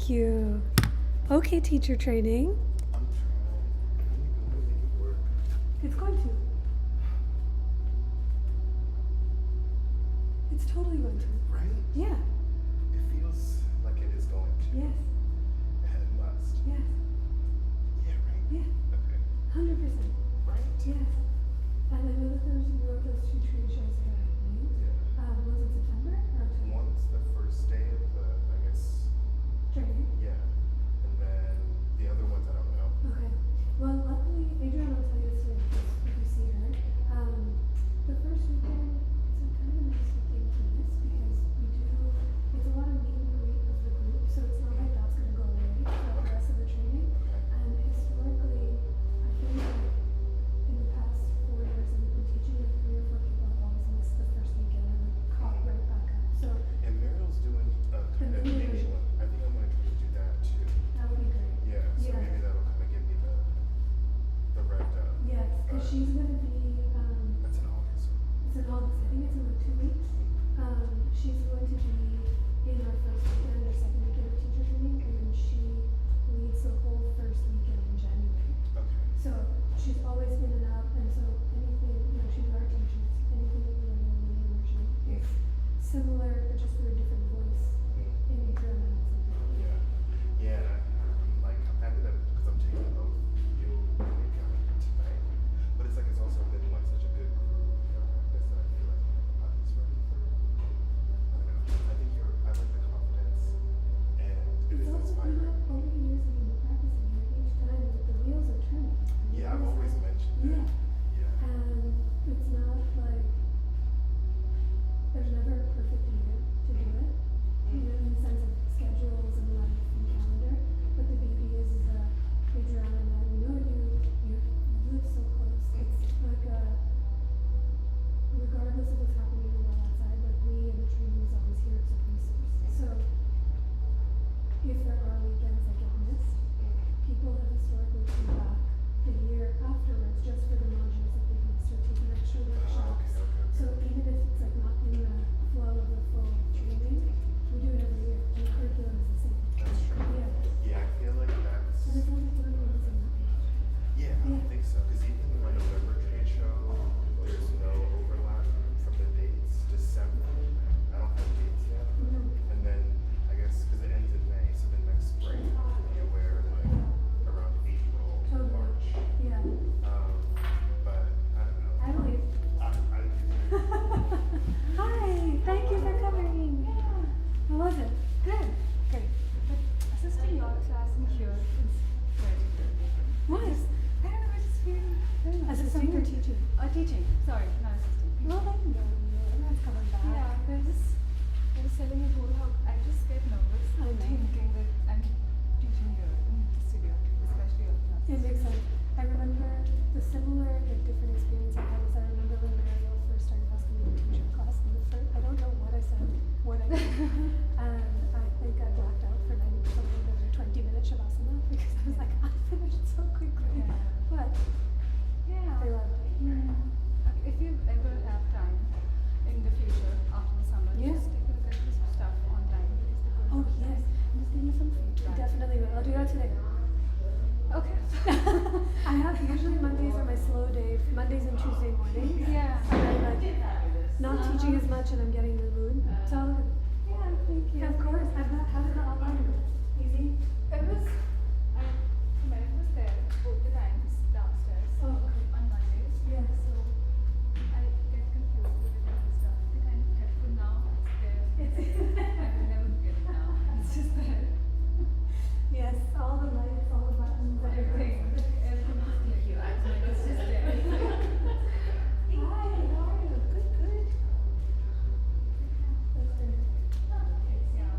Thank you. Okay, teacher training. I'm trying. I'm gonna make it work. It's going to. It's totally going to. Right? Yeah. It feels like it is going to. Yes. And it must. Yes. Yeah, right? Yeah. Okay. 100%. Right? Yes. And I know that you wrote those 2 trade shows that are happening. Yeah. Was it September or October? One's the first day of the, I guess, Training. yeah. And then the other ones I don't know. Okay. Well, luckily, Adrienne will tell you this later if you see her. The first weekend, it's a kind of a nice weekend to miss because it's a lot of meet and greet of the group, so it's not like that's going to go away throughout the rest of the training. Okay. And historically, I feel like in the past 4 years that we've been teaching, like 3 or 4 people have always missed the first weekend and then caught right back up. So And Muriel's doing a kind of Really niche great. one. I think I'm going to try to do that too. that would be great. Yeah, so Yeah. maybe that'll kind of give me the revved up. Yes, because she's going to be, That's in August. it's in August, I think it's in like 2 weeks. She's going to be in our first weekend or second weekend of teacher training, and then she leads the whole first weekend in January. Okay. So she's always in and out, and so anything, she's our teachers, anything that we learn in the immersion is similar, but just through a different voice in Adrienne and something. Yeah. Yeah, I'm like, I'm happy that, because I'm taking both you and Adriana tonight. But it's like, it's also been like such a good group practice that I feel like I'm just ready for, I don't know. I think I like the confidence and it It's is also, inspiring. over the years that you've been practicing, each time the wheels are turning. Yeah, I've always mentioned Yeah. it. Yeah. And it's not like there's never a perfect year to do it, in the sense of schedules and life and calendar. But the beauty is that Adriana and I, we know you live so close. It's like regardless of what's happening in the world outside, like we and the training is always here as a resource. So if there are weekends that get missed, people have historically come back the year afterwards just for the modules that they've missed or taken extra workshops. Okay. So even if it's like not in the flow of the full training, we do it every year. And the curriculum is the same. That's true. Yeah. Yeah, I feel like that's, And it's not like everyone is on that page. yeah, I don't think so. Because even my November trade show, there's no overlap from the dates. December, I don't have dates yet. And then, I guess, because it ends in May, so then next spring, I'll be aware like around April, Totally. March. Yeah. But I don't know. I believe. I Hi, thank you for coming. How was it? Good. Great. But assisting your class in here is very good. What? I don't know, I just feel, I don't know. Assisting or teaching? Teaching. Sorry, not assisting. Well, then everyone's coming back. Yeah, I was telling you how I just get nervous I know. thinking that I'm teaching here in the studio, especially your class. It makes sense. I remember the similar, different experience I had was I remember when Mariel first started asking me to teach her class, and I don't know what I said, what I did, and I think I blacked out for 90% of the 20-minute Shavasana because I was like, I finished so quickly. Yeah. But Yeah. I loved it. Okay, if you ever have time in the future after the summer, Yeah. just take a look at this stuff online because the Oh, course is yes. nice. And just give me some I feedback. definitely will. I'll do that today. Okay. I have usually Mondays are my slow day, Mondays and Tuesday mornings. Yeah. And I'm like not teaching as much and I'm getting in the mood. So I'll look at it. Yeah, thank you. Yeah, of course. How did the online go? Easy? It was, Merit was there both the times downstairs Oh, okay. on Mondays. Yes. So I get confused with the different stuff. The kind of helpful now, it's there. I will never get it now. It's just there. Yes, all the lights, all the buttons, everything. Everything is clear. It's just there. Hi, how are you? Good, good. That's good. Yeah.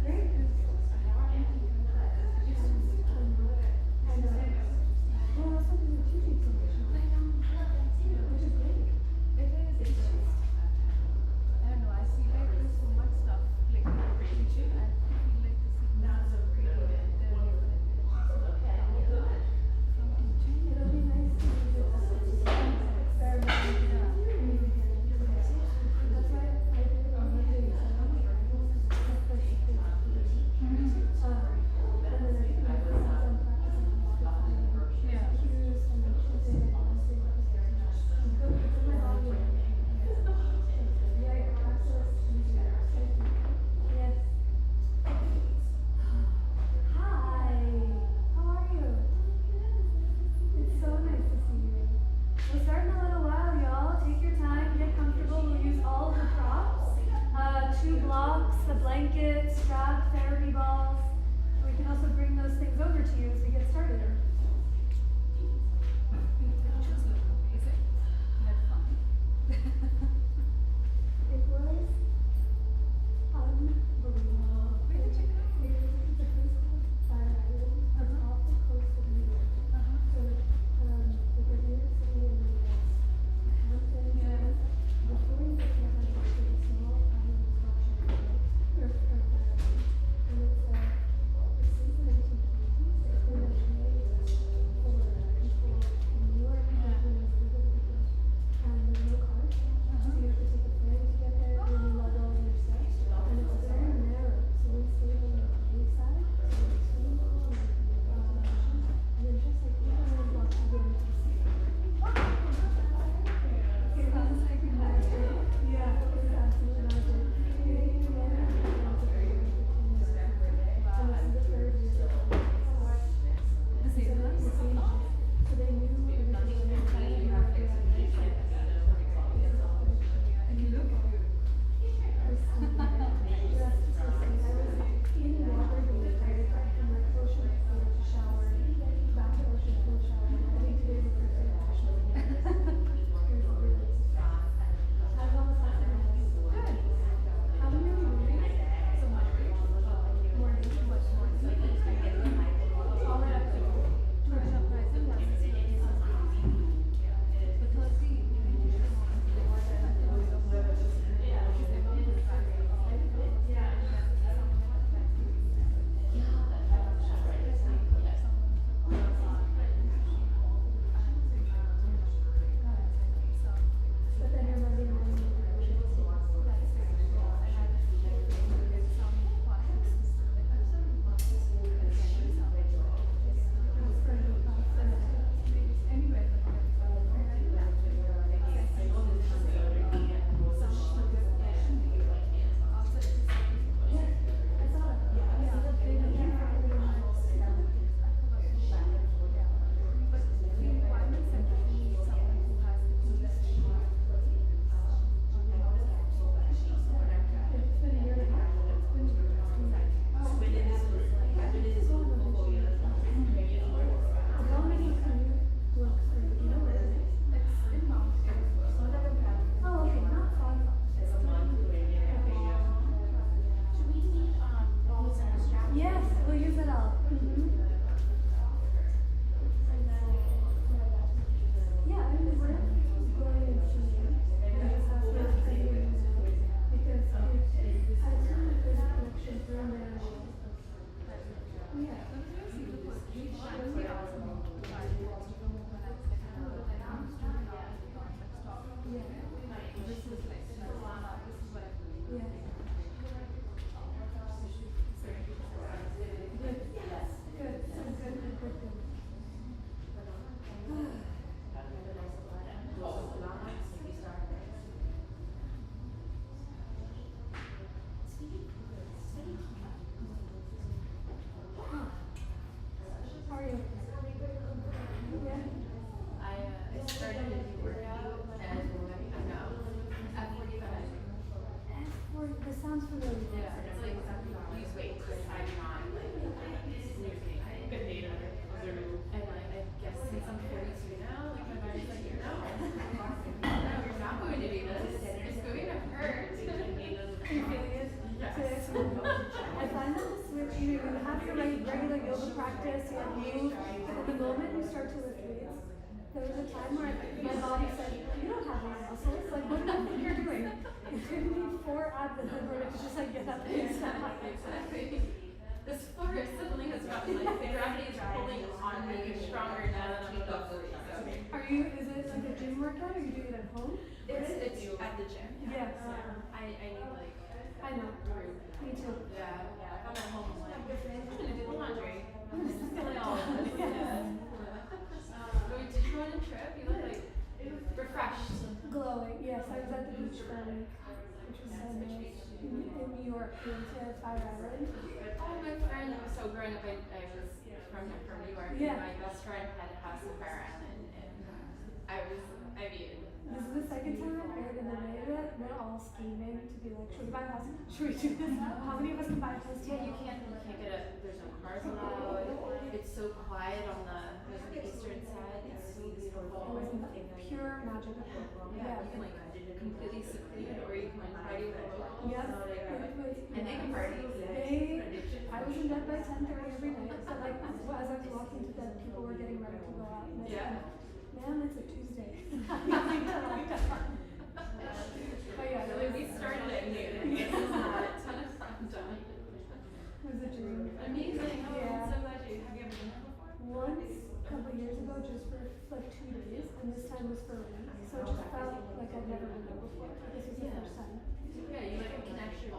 Great. I know. Well, that's something you're teaching so much now. Which is great. It is. It's just, I don't know. I feel like there's so much stuff like teaching. I feel like the signals are really there. From teaching. It'll be nice to do this experiment. 2 blocks, the blanket, strap, therapy balls. We can also bring those things over to you as we get started. Pictures look amazing. Had fun. It was unbelievable. Where did you go? It's a place called Fire Island. It's off the coast of New York. So, because New York City and the Hamptons, Yeah. before you get to the Hamptons, there's a small island called Fire Island. And it's since the 1920s, it's been a community for people in New York and Yeah. when it was legal to go. And there's no cars, so you have to take a ferry to get there, and you lug all of your stuff. And it's very narrow, so we stayed on the bay side, so it's swimming pool and and then just like even when you walk to go into the sea. It was like magic. Yeah, it was absolute magic. We came in and we went to the river for 10 years. And this is the third year. The same one? The same one. So they knew it was going to be kind of like a And you look good. So much But then your Monday morning it's been a year and a half. How many commute looks are you doing? Oh, okay, not far. Yes, we'll use it all. Yeah, I mean, we're going and seeing. And just have to because I assume that there's a connection through there. Yeah. Yeah. Good. Good. Good. How are you? Yeah. I started a new workout and I'm now at 45. This sounds familiar. Yeah, it's like use weights, but I'm not like losing good data. And like I guess since I'm 42 now, like my body's like, no, you're not going to do this. It's going to hurt. Are you feeling it? Yes. I find that the switch, you have your regular yoga practice, you have move, but the moment you start to lift weights, there was a time where my body said, you don't have any muscles, like what do you think you're doing? You need 4 abs in order to just like get up and step. Exactly. This floor suddenly has gotten like the gravity is pulling on me stronger now that I'm above the weight. So Is it like a gym workout or are you doing it at home? it's at the gym. Yes. I need like I know. Me too. Yeah. If I'm at home, I'm like, I'm gonna do the laundry. I'm just gonna all of this. Yes. Did you go on a trip? You look like refreshed. Glowing, yes, I was at the beach for a week, which was so nice. In New York, we went to Fire Island. Oh, my friend. So growing up, I was from New York. Yeah. And my best friend had a house in Fire Island, and I mean, This is the second time I've heard in the way that no we're all scheming to be like, should we buy a house? Should we do this? How many of us can buy a house? Yeah, you can't get there's no cars allowed. It's so quiet on the eastern side. It's so beautiful. It was pure magic. Yeah, you can like completely seclude or you can like party with the locals. Yes, So, like, it was. and they can party. I was in bed by 10:30 every night. So like as I was walking to bed, people were getting ready to go out. And I Yeah. said, "Ma'am, it's a Tuesday." Nothing to lie down. But yeah, So it we was, started at noon. It was a ton of fun done. it was a dream. Amazing. Oh, Yeah. I'm so glad you have you ever been there before? Once, a couple of years ago, just for like 2 days, and this time was for a week. So it just felt like I'd never been there before. This was the Yeah. first time. Yeah, you like can actually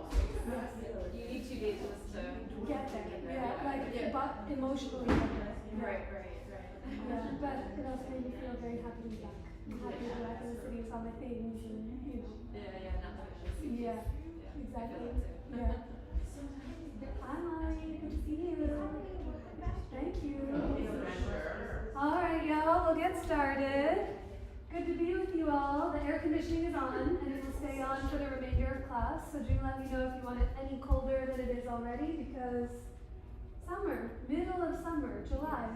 Yes. you need 2 days just to Get there. Get Yeah, like yeah. but emotionally get there. Yeah. Right. Yeah, but it also made me feel very happy to be back. I'm happy to be back in the city with all my things and, you know. Yeah, not that much. Yeah, exactly. Yeah. Hi, Molly. Good to see you. Thank you. All right, y'all. We'll get started. Good to be with you all. The air conditioning is on, and it will stay on for the remainder of class. So do let me know if you want it any colder than it is already, because summer, middle of summer, July.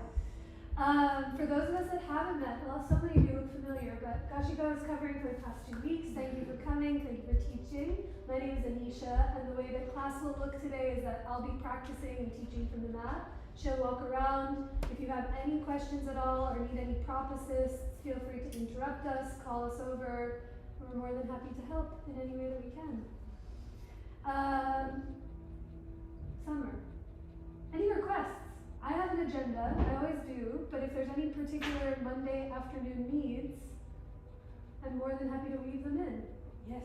For those of us that haven't met, well, so many of you look familiar, but Gashika is covering for the past 2 weeks. Thank you for coming. Thank you for teaching. My name is Anisha, and the way that class will look today is that I'll be practicing and teaching from the mat. She'll walk around. If you have any questions at all or need any prop assists, feel free to interrupt us, call us over. We're more than happy to help in any way that we can. Summer. Any requests? I have an agenda, I always do, but if there's any particular Monday afternoon needs, I'm more than happy to weave them in. Yes.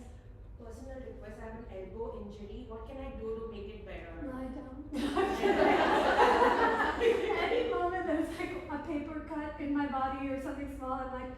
Personal request, I have an elbow injury. What can I do to make it better? Lie down. Any moment there's like a paper cut in my body or something small, I'm like,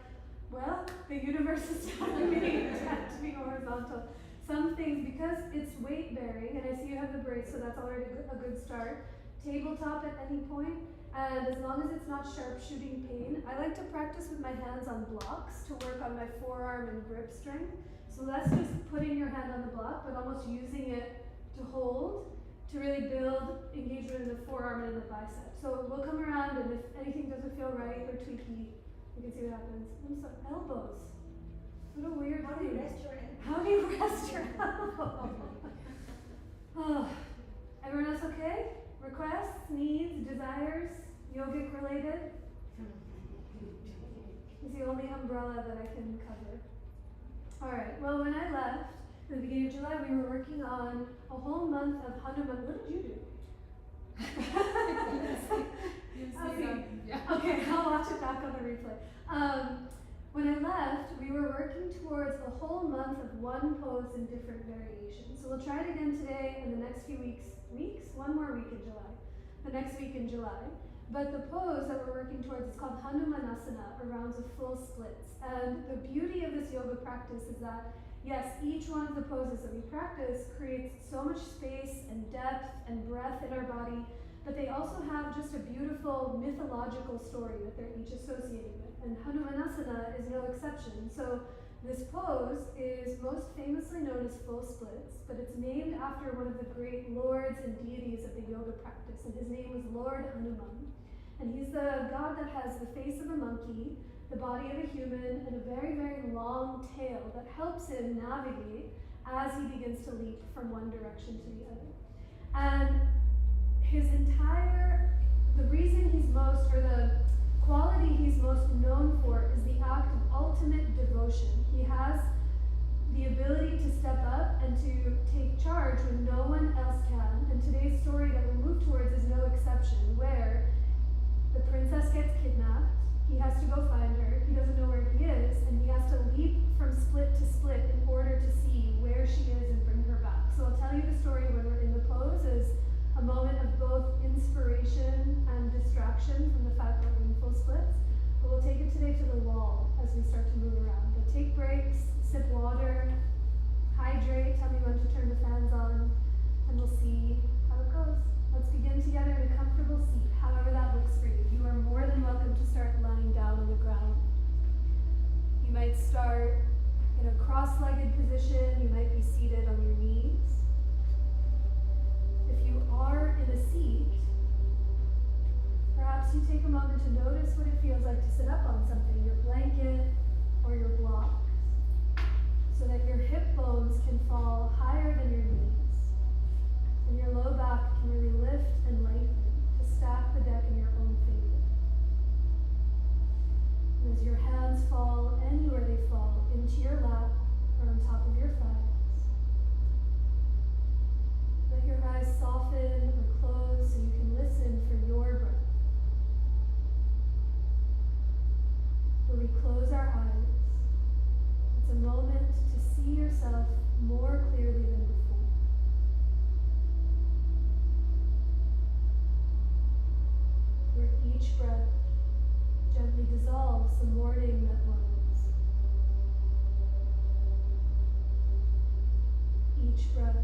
well, the universe is telling me to be horizontal. Some things, because it's weight bearing, and I see you have the brace, so that's already a good start. Tabletop at any point, and as long as it's not sharp shooting pain, I like to practice with my hands on blocks to work on my forearm and grip strength. So that's just putting your hand on the block, but almost using it to hold, to really build engagement in the forearm and in the bicep. So we'll come around, and if anything doesn't feel right or tweaky, you can see what happens. And so elbows. What a weird How do you thing. rest your elbow? How do you rest your elbow? Oh, everyone else okay? Requests, needs, desires, yogic related? It's the only umbrella that I can cover. Alright, well when I left at the beginning of July, we were working on a whole month of Hanuman. What did you do? Okay, I'll watch it back on the replay. When I left, we were working towards a whole month of one pose in different variations. So we'll try it again today and the next few weeks? One more week in July. The next week in July. But the pose that we're working towards is called Hanumanasana, or rounds of full splits. And the beauty of this yoga practice is that, yes, each one of the poses that we practice creates so much space and depth and breath in our body, but they also have just a beautiful mythological story that they're each associated with. And Hanumanasana is no exception. So this pose is most famously known as full splits, but it's named after one of the great lords and deities of the yoga practice, and his name was Lord Hanuman. And he's the god that has the face of a monkey, the body of a human, and a very, very long tail that helps him navigate as he begins to leap from one direction to the other. And the reason he's most, or the quality he's most known for is the act of ultimate devotion. He has the ability to step up and to take charge when no one else can. And today's story that we'll move towards is no exception, where the princess gets kidnapped, he has to go find her, he doesn't know where he is, and he has to leap from split to split in order to see where she is and bring her back. So I'll tell you the story when we're in the pose as a moment of both inspiration and distraction from the fact that we're in full splits. But we'll take it today to the wall as we start to move around. But take breaks, sip water, hydrate, tell me when to turn the fans on, and we'll see how it goes. Let's begin together in a comfortable seat, however that looks for you. You are more than welcome to start lying down on the ground. You might start in a cross-legged position, you we close our eyes, it's a moment to see yourself more clearly than before. Where each breath gently dissolves the morning that was. Each breath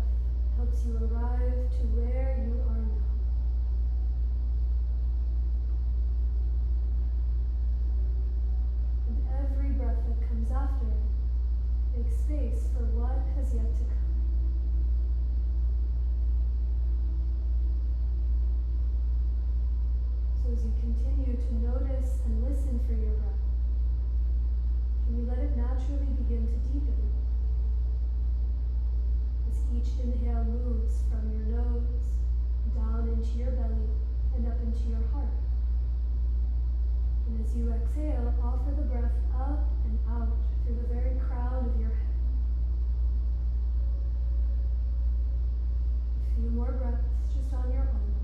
helps you arrive to where you are now. And every breath that comes after it makes space for what has yet to come. So as you continue to notice and listen for your breath, can you let it naturally begin to deepen? As each inhale moves from your nose down into your belly and up into your heart. And as you exhale, offer the breath up and out through the very crown of your head. A few more breaths just on your own.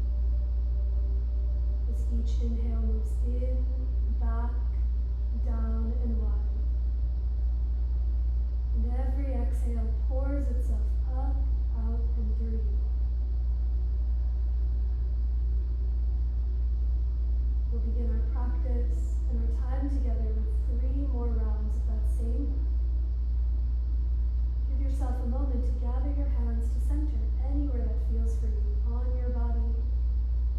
As each inhale moves in, back, down, and wide. And every exhale pours itself up, out, and through you. We'll begin our practice and our time together with 3 more rounds of that same breath. Give yourself a moment to gather your hands to center anywhere that feels for you, on your body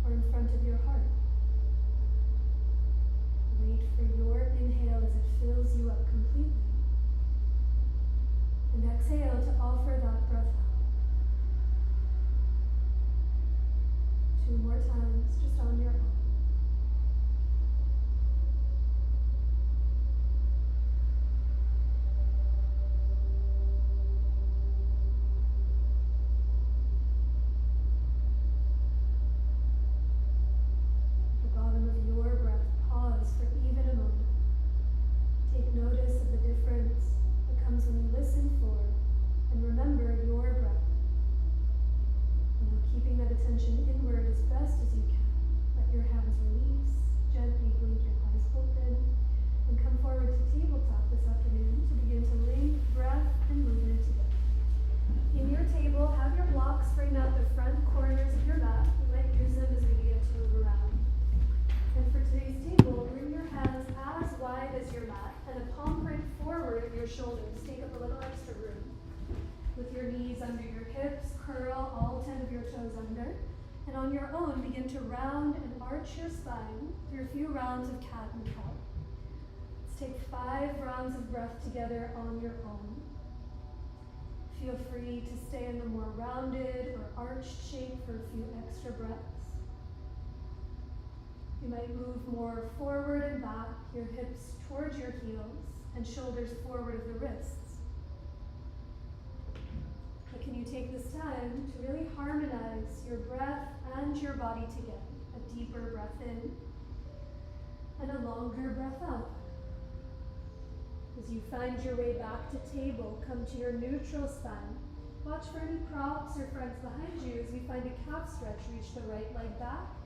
or in front of your heart. Wait for your inhale as it fills you up completely. And exhale to offer that breath out. 2 more times, just on your own. At the bottom of your breath, pause for even a moment. Take notice of the difference that comes when you listen for and remember your breath. Now keeping that attention inward as best as you can. Let your hands release, gently blink your eyes open, and come forward to tabletop this afternoon to begin to link breath and movement together. In your table, have your blocks bring out the front corners of your mat. You might use them as we begin to move around. And for today's table, bring your hands as wide as your mat and a palm print forward of your shoulders. Take up a little extra room. With your knees under your hips, curl all 10 of your toes under. And on your own, begin to round and arch your spine through a few rounds of cat and cow. Let's take 5 rounds of breath together on your own. Feel free to stay in the more rounded or arched shape for a few extra breaths. You might move more forward and back, your hips towards your heels and shoulders forward of the wrists. But can you take this time to really harmonize your breath and your body together? A deeper breath in and a longer breath out. As you find your way back to table, come to your neutral spine. Watch for any props or friends behind you as we find a calf stretch. Reach the right leg back.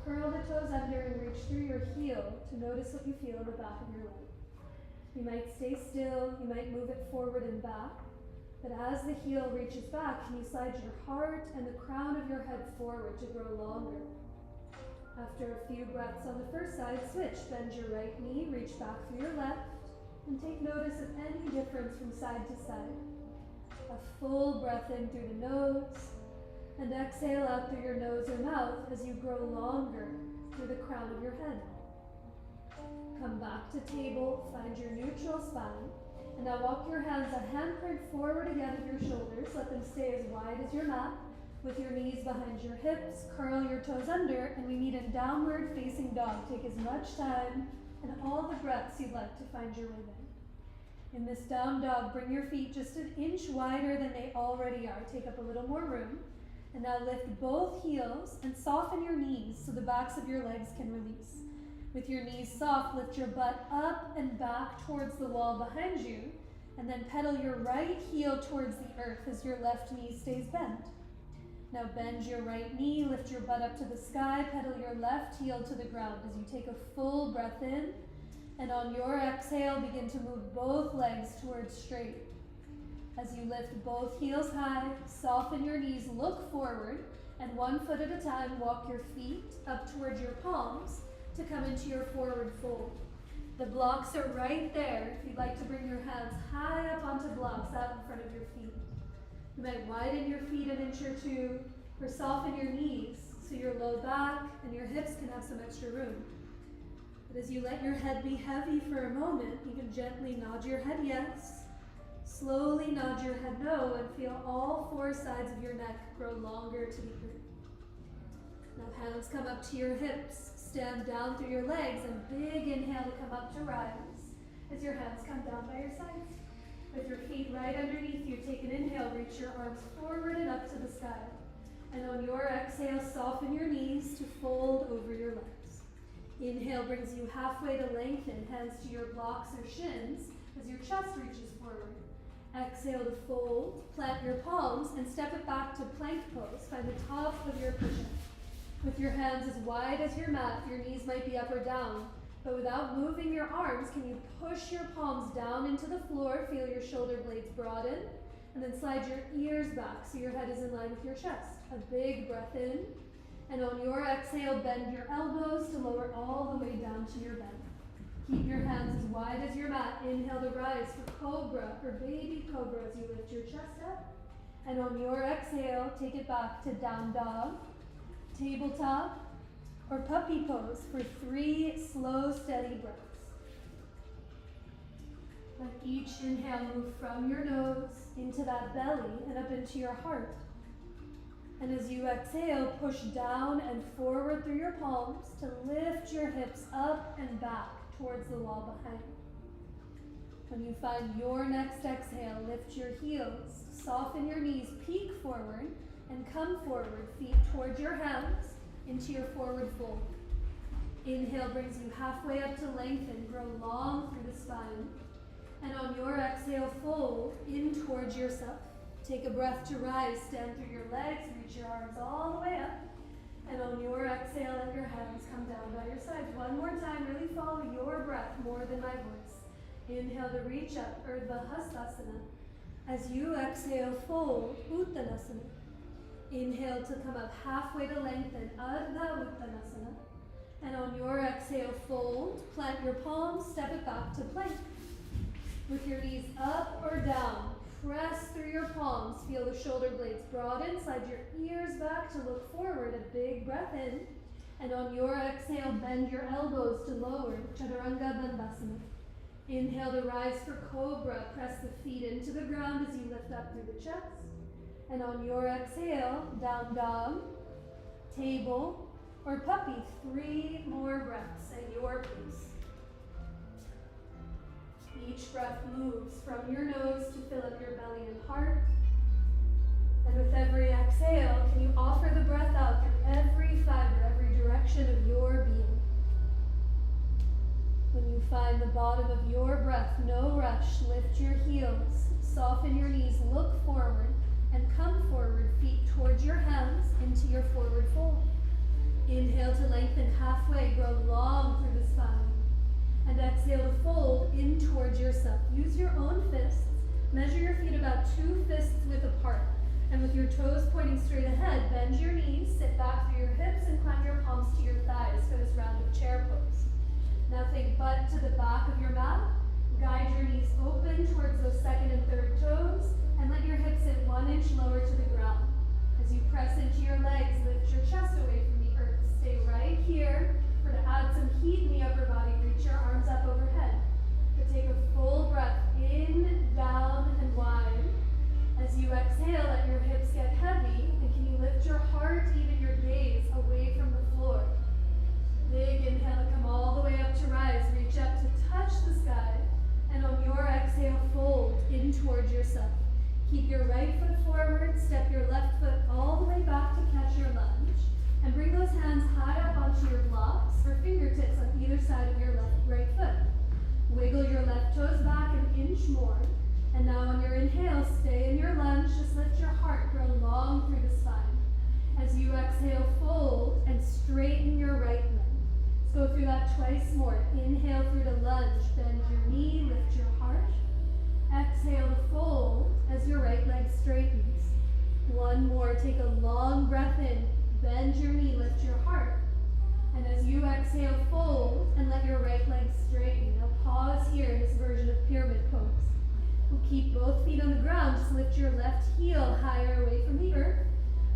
Curl the toes under and reach through your heel to notice what you feel in the back of your leg. You might stay still, you might move it forward and back, but as the heel reaches back, can you slide your heart and the crown of your head forward to grow longer? After a few breaths on the first side, switch. Bend your right knee, reach back through your left, and take notice of any difference from side to side. A full breath in through the nose, and exhale out through your nose or mouth as you grow longer through the crown of your head. Come back to table, find your neutral spine, and now walk your hands a handprint forward again of your shoulders. Let them stay as wide as your mat, with your knees behind your hips. Curl your toes under, and we meet in downward facing dog. Take as much time and all the breaths you'd like to find your way there. In this down dog, bring your feet just an inch wider than they already are. Take up a little more room. And now lift both heels and soften your knees so the backs of your legs can release. With your knees soft, lift your butt up and back towards the wall behind you, and then pedal your right heel towards the earth as your left knee stays bent. Now bend your right knee, lift your butt up to the sky, pedal your left heel to the ground as you take a full breath in And on your exhale, begin to move both legs towards straight. As you lift both heels high, soften your knees, look forward, and 1 foot at a time, walk your feet up towards your palms to come into your forward fold. The blocks are right there. If you'd like to bring your hands high up onto blocks out in front of your feet. You might widen your feet an inch or two, or soften your knees so your low back and your hips can have some extra room. But as you let your head be heavy for a moment, you can gently nod your head yes, slowly nod your head no, and feel all 4 sides of your neck grow longer to the earth. Now hands come up to your hips, stand down through your legs, and big inhale to come up to rise as your hands come down by your sides. With your feet right underneath you, take an inhale, reach your arms forward and up to the sky. And on your exhale, soften your knees to fold over your legs. Inhale brings you halfway to lengthen, hands to your blocks or shins as your chest reaches forward. Exhale to fold, plant your palms, and step it back to plank pose. Find the top of your cushion. With your hands as wide as your mat, your knees might be up or down, but without moving your arms, can you push your palms down into the floor, feel your shoulder blades broaden, and then slide your ears back so your head is in line with your chest. A big breath in, and on your exhale, bend your elbows to lower all the way down to your belly. Keep your hands as wide as your mat. Inhale to rise for cobra or baby cobra as you lift your chest up. And on your exhale, take it back to down dog, tabletop, or puppy pose for 3 slow, steady breaths. Let each inhale move from your nose into that belly and up into your heart. And as you exhale, push down and forward through your palms to lift your hips up and back towards the wall behind. When you find your next exhale, lift your heels, soften your knees, peek forward, and come forward, feet towards your hands, into your forward fold. Inhale brings you halfway up to lengthen, grow long through the spine. And on your exhale, fold in towards yourself. Take a breath to rise, stand through your legs, reach your arms all the way up. And on your exhale, let your hands come down by your sides. One more time, really follow your breath more than my voice. Inhale to reach up, Urdhva Hastasana. As you exhale, fold, Uttanasana. Inhale to come up halfway to lengthen, Ardha Uttanasana. And on your exhale, fold, plant your palms, step it back to plank. With your knees up or down, press through your palms, feel the shoulder blades broaden, slide your ears back to look forward, a big breath in. And on your exhale, bend your elbows to lower, Chaturanga Dandasana. Inhale to rise for cobra, press the feet into the ground as you lift up through the chest. And on your exhale, down dog, table, or puppy, 3 more breaths at your pace. Each breath moves from your nose to fill up your belly and heart. And with every exhale, can you offer the breath out through every fiber, every direction of your being. When you find the bottom of your breath, no rush, lift your heels, soften your knees, look forward, and come forward, feet towards your hands into your forward fold. Inhale to lengthen halfway, grow long through the spine. And exhale to fold in towards yourself. Use your own fists. Measure your feet about 2 fists width apart. And with your toes pointing straight ahead, bend your knees, sit back through your hips, and climb your palms to your thighs for this round of chair pose. Now think butt to the back of your mat. Guide your knees open towards those second and third toes, and let your hips sit 1 inch lower to the ground. As you press into your legs, lift your chest away from the earth. Stay right here. For to add some heat in the upper body, reach your arms up overhead. But take a full breath in, down, and wide. As you exhale, let your hips get heavy, and can you lift your heart, even your gaze, away from the floor. Big inhale to come all the way up to rise. Reach up to touch the sky, and on your exhale, fold in towards yourself. Keep your right foot forward, step your left foot all the way back to catch your lunge, and bring those hands high up onto your blocks or fingertips on either side of your right foot. Wiggle your left toes back an inch more. And now on your inhale, stay in your lunge. Just lift your heart, grow long through the spine. As you exhale, fold and straighten your right leg. Let's go through that twice more. Inhale through to lunge. as your right leg straightens. One more, take a long breath in, bend your knee, lift your heart. And as you exhale, fold and let your right leg straighten. Now pause here in this version of pyramid pose. We'll keep both feet on the ground, just lift your left heel higher away from the earth.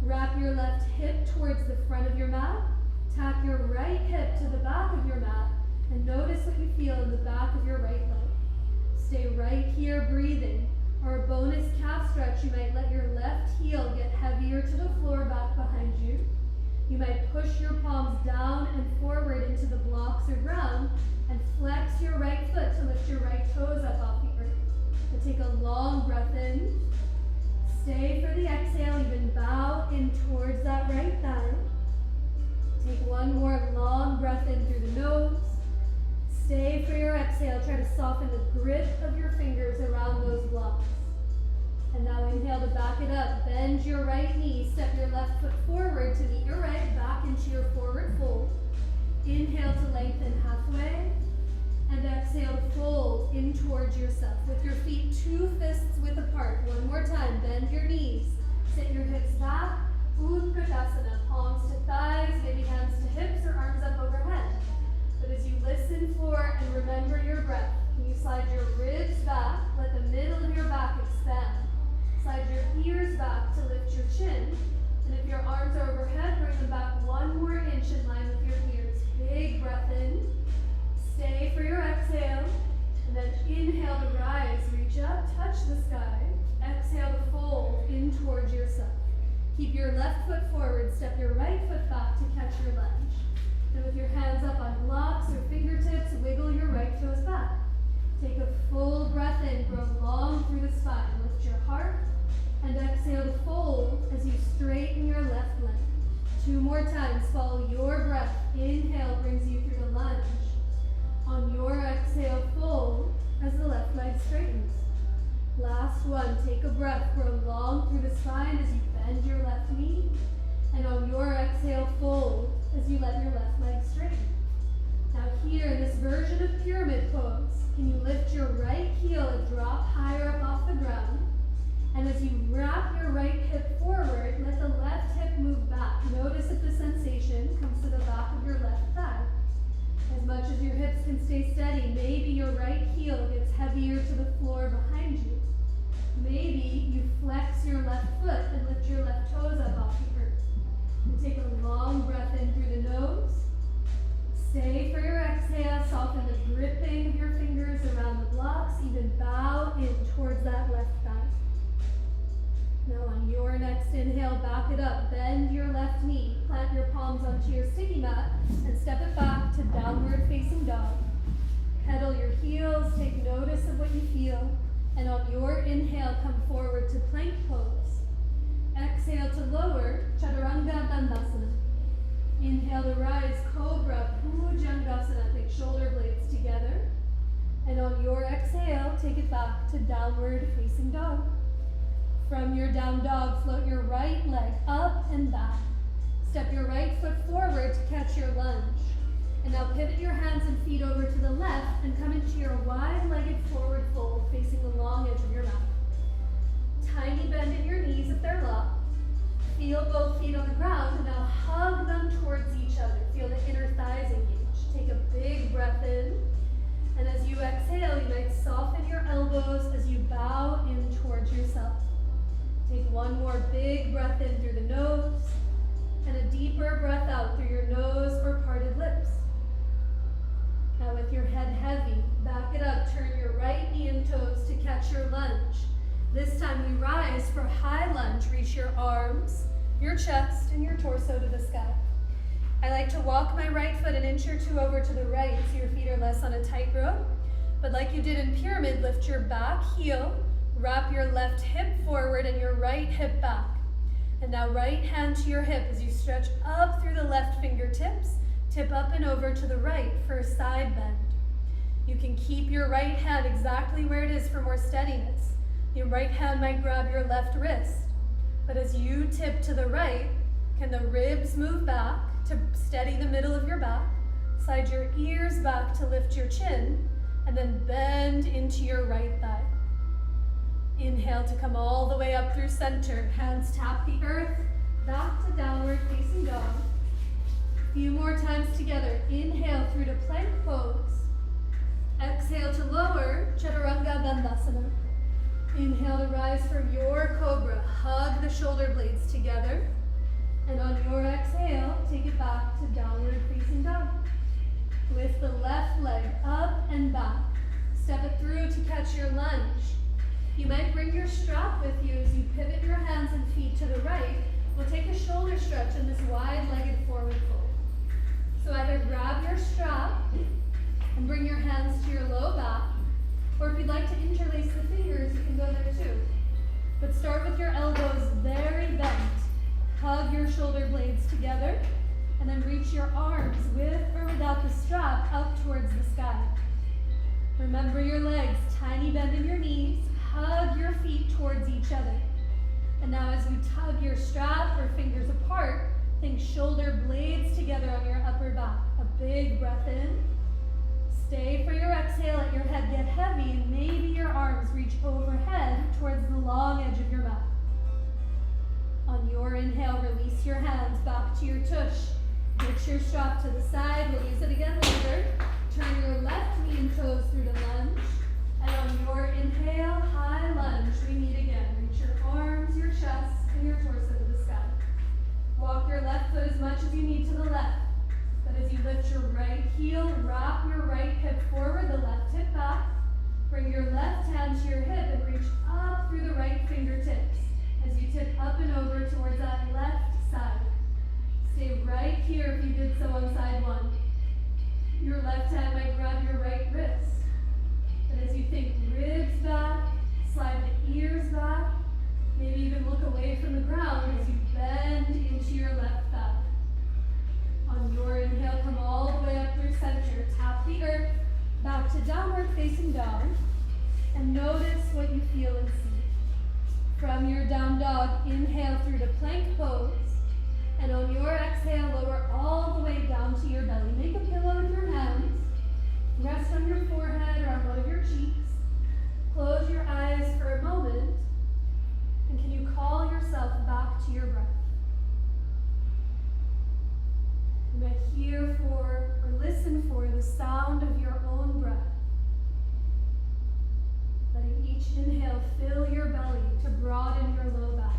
Wrap your left hip towards the front of your mat. Tap your right hip to the back of your mat and notice what you feel in the back of your right leg. Stay right here breathing. Or a bonus calf stretch, you might let your left heel get heavier to the floor back behind you. You might push your palms down and forward into the blocks or ground and flex your right foot to lift your right toes up off the earth. But take a long breath in. Stay for the exhale, even bow in towards that right thigh. Take one more long breath in through the nose. Stay for your exhale. Try to soften the grip of your fingers around those blocks. And now inhale to back it up. Bend your right knee. Step your left foot forward to meet your right. Back into your forward fold. Inhale to lengthen halfway. And exhale to fold in towards yourself. With your feet 2 fists width apart. One more time. Bend your knees. Sit your hips back. Utkatasana. Palms to thighs. Maybe hands to hips or arms up overhead. But as you listen for and remember your breath, can you slide your ribs back, let the middle of your back expand. Slide your ears back to lift your chin. And if your arms are overhead, bring them back 1 more inch in line with your ears. Big breath in. Stay for your exhale. And then inhale to rise. Reach up, touch the sky. Exhale to fold in towards yourself. Keep your left foot forward. Step your right foot back to catch your lunge. And with your hands up on blocks or fingertips, wiggle your right toes back. Take a full breath in, grow long through the spine. Lift your heart and exhale to fold as you straighten your left leg. 2 more times, follow your breath. Inhale brings you through the lunge. On your exhale, fold as the left leg straightens. Last one, take a breath, grow long through the spine as you bend your left knee. And on your exhale, fold as you let your left leg straighten. Now here in this version of pyramid pose, can you lift your right heel and drop higher up off the ground? And as you wrap your right hip forward, let the left hip move back. Notice if the sensation comes to the back of your left thigh. As much as your hips can stay steady, maybe your right heel gets heavier to the floor behind you. Maybe you flex your left foot and lift your left toes up off the earth. And take a long breath in through the nose. Stay for your exhale. Soften the gripping of your fingers around the blocks. Even bow in towards that left thigh. Now on your next inhale, back it up. Bend your left knee. Plant your palms onto your sticky mat and step it back to downward facing dog. Pedal your heels. Take notice of what you feel. And on your inhale, come forward to plank pose. Exhale to lower, Chaturanga Dandasana. Inhale to rise, Cobra, Bhujangasana. Take shoulder blades together. And on your exhale, take it back to downward facing dog. From your down dog, float your right leg up and back. Step your right foot forward to catch your lunge. And now pivot your hands and feet over to the left and come into your wide-legged forward fold facing the long edge of your mat. Tiny bend in your knees if they're locked. Feel both feet on the ground and now hug them towards each other. Feel the inner thighs engage. Take a big breath in. And as you exhale, you might soften your elbows as you bow in towards yourself. Take one more big breath in through the nose and a deeper breath out through your nose or parted lips. Now with your head heavy, back it up, turn your right knee and toes to catch your lunge. This time we rise for high lunge. Reach your arms, your chest, and your torso to the sky. I like to walk my right foot an inch or 2 over to the right so your feet are less on a tightrope. But like you did in pyramid, lift your back heel, wrap your left hip forward and your right hip back. And now right hand to your hip as you stretch up through the left fingertips, tip up and over to the right for a side bend. You can keep your right hand exactly where it is for more steadiness. Your right hand might grab your left wrist. But as you tip to the right, can the ribs move back to steady the middle of your back? Slide your ears back to lift your chin, and then bend into your right thigh. Inhale to come all the way up through center. Hands tap the earth. Back to downward facing dog. Few more times together. Inhale through to plank pose. Exhale to lower, Chaturanga Dandasana. Inhale to rise for your cobra. Hug the shoulder blades together. And on your exhale, take it back to downward facing dog. Lift the left leg up and back. Step it through to catch your lunge. You might bring your strap with you as you pivot your hands and feet to the right. We'll take a shoulder stretch in this wide-legged forward fold. So either grab your strap and bring your hands to your low back, or if you'd like to interlace the fingers, you can go there too. But start with your elbows very bent. Hug your shoulder blades together, and then reach your arms with or without the strap up towards the sky. Remember your legs, tiny bend in your knees, hug your feet towards each other. And now as you tug your strap or fingers apart, think shoulder blades together on your upper back. A big breath in. Stay for your exhale, let your head get heavy, and maybe your arms reach overhead towards the long edge of your mat. On your inhale, release your hands back to your tush. Get your strap to the side, we'll use it again later. Turn your left knee and toes through to lunge. And on your inhale, high lunge, we meet again. Reach your arms, your chest, and your torso to the sky. Walk your left foot as much as you need to the left. But as you lift your right heel, wrap your right hip forward, the left hip back. Bring your left hand to your hip and reach up through the right fingertips as you tip up and over towards that left side. Stay right here if you did so on side one. Your left hand might grab your right wrist. But as you think ribs back, slide the ears back, maybe even look away from the ground as you bend into your left thigh. On your inhale, come all the way up through center. Tap the earth, back to downward facing dog, and notice what you feel and see. From your down dog, inhale through to plank pose, and on your exhale, lower all the way down to your belly. Make a pillow with your hands. Rest on your forehead or on one of your cheeks. Close your eyes for a moment, and can you call yourself back to your breath? You might hear for or listen for the sound of your own breath. Letting each inhale fill your belly to broaden your low back.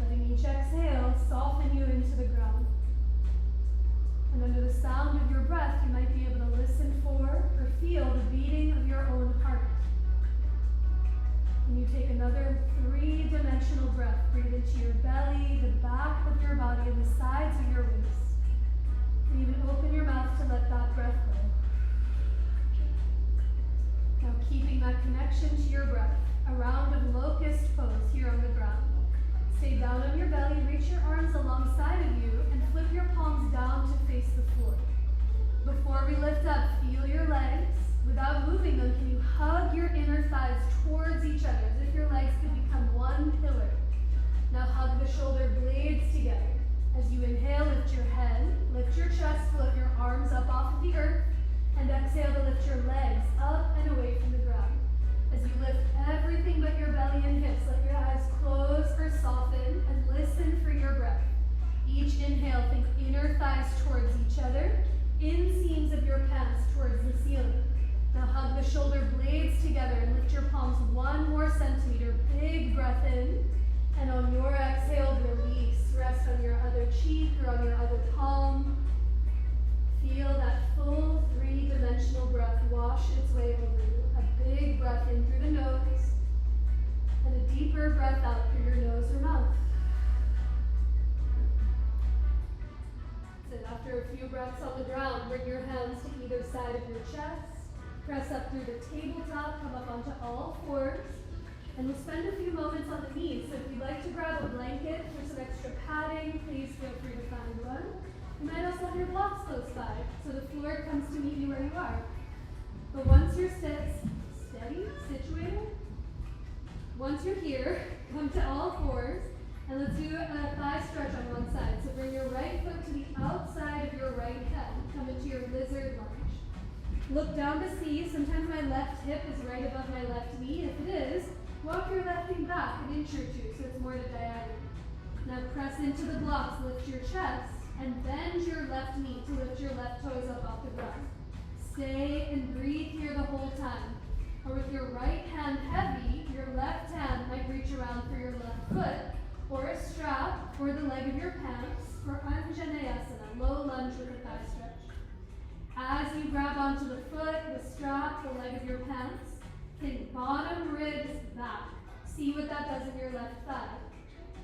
Letting each exhale soften you into the ground. And under the sound of your breath, you might be able to listen for or feel the beating of your own heart. And you take another three-dimensional breath. Breathe into your belly, the back of your body, and the sides of your waist. And even open your mouth to let that breath go. Now keeping that connection to your breath, a round of locust pose here on the ground. Stay down on your belly, reach your arms alongside of you, and flip your palms down to face the floor. Before we lift up, feel your legs. Without moving them, can you hug your inner thighs towards each other, as if your legs could become one pillar. Now hug the shoulder blades together. As you inhale, lift your head, lift your chest, float your arms up off of the earth, and exhale to lift your legs up and away from the ground. As you lift everything but your belly and hips, let your eyes close or soften, and listen for your breath. Each inhale, think inner thighs towards each other, inseams of your pants towards the ceiling. Now hug the shoulder blades together and lift your palms 1 more centimeter. Big breath in. And on your exhale, release. Rest on your other cheek or on your other palm. Feel that full three-dimensional breath wash its way over you. A big breath in through the nose, and a deeper breath out through your nose or mouth. That's it. After a few breaths on the ground, bring your hands to either side of your chest. Press up through the tabletop, come up onto all fours, and we'll spend a few moments on the knees. So if you'd like to grab a blanket for some extra padding, please feel free to find one. You might also have your blocks close by, so the floor comes to meet you where you are. But once you're steady, situated, once you're here, come to all fours, and let's do a thigh stretch on one side. So bring your right foot to the outside of your right head. Come into your lizard lunge. Look down to see. Sometimes my left hip is right above my left knee. If it is, walk your left knee back an inch or two so it's more to diagonal. Now press into the blocks, lift your chest, and bend your left knee to lift your left toes up off the ground. Stay and breathe here the whole time. Or with your right hand heavy, your left hand might reach around for your left foot, or a strap, or the leg of your pants, for Anjaneyasana, low lunge with a thigh stretch. As you grab onto the foot, the strap, the leg of your pants, think bottom ribs back. See what that does in your left thigh.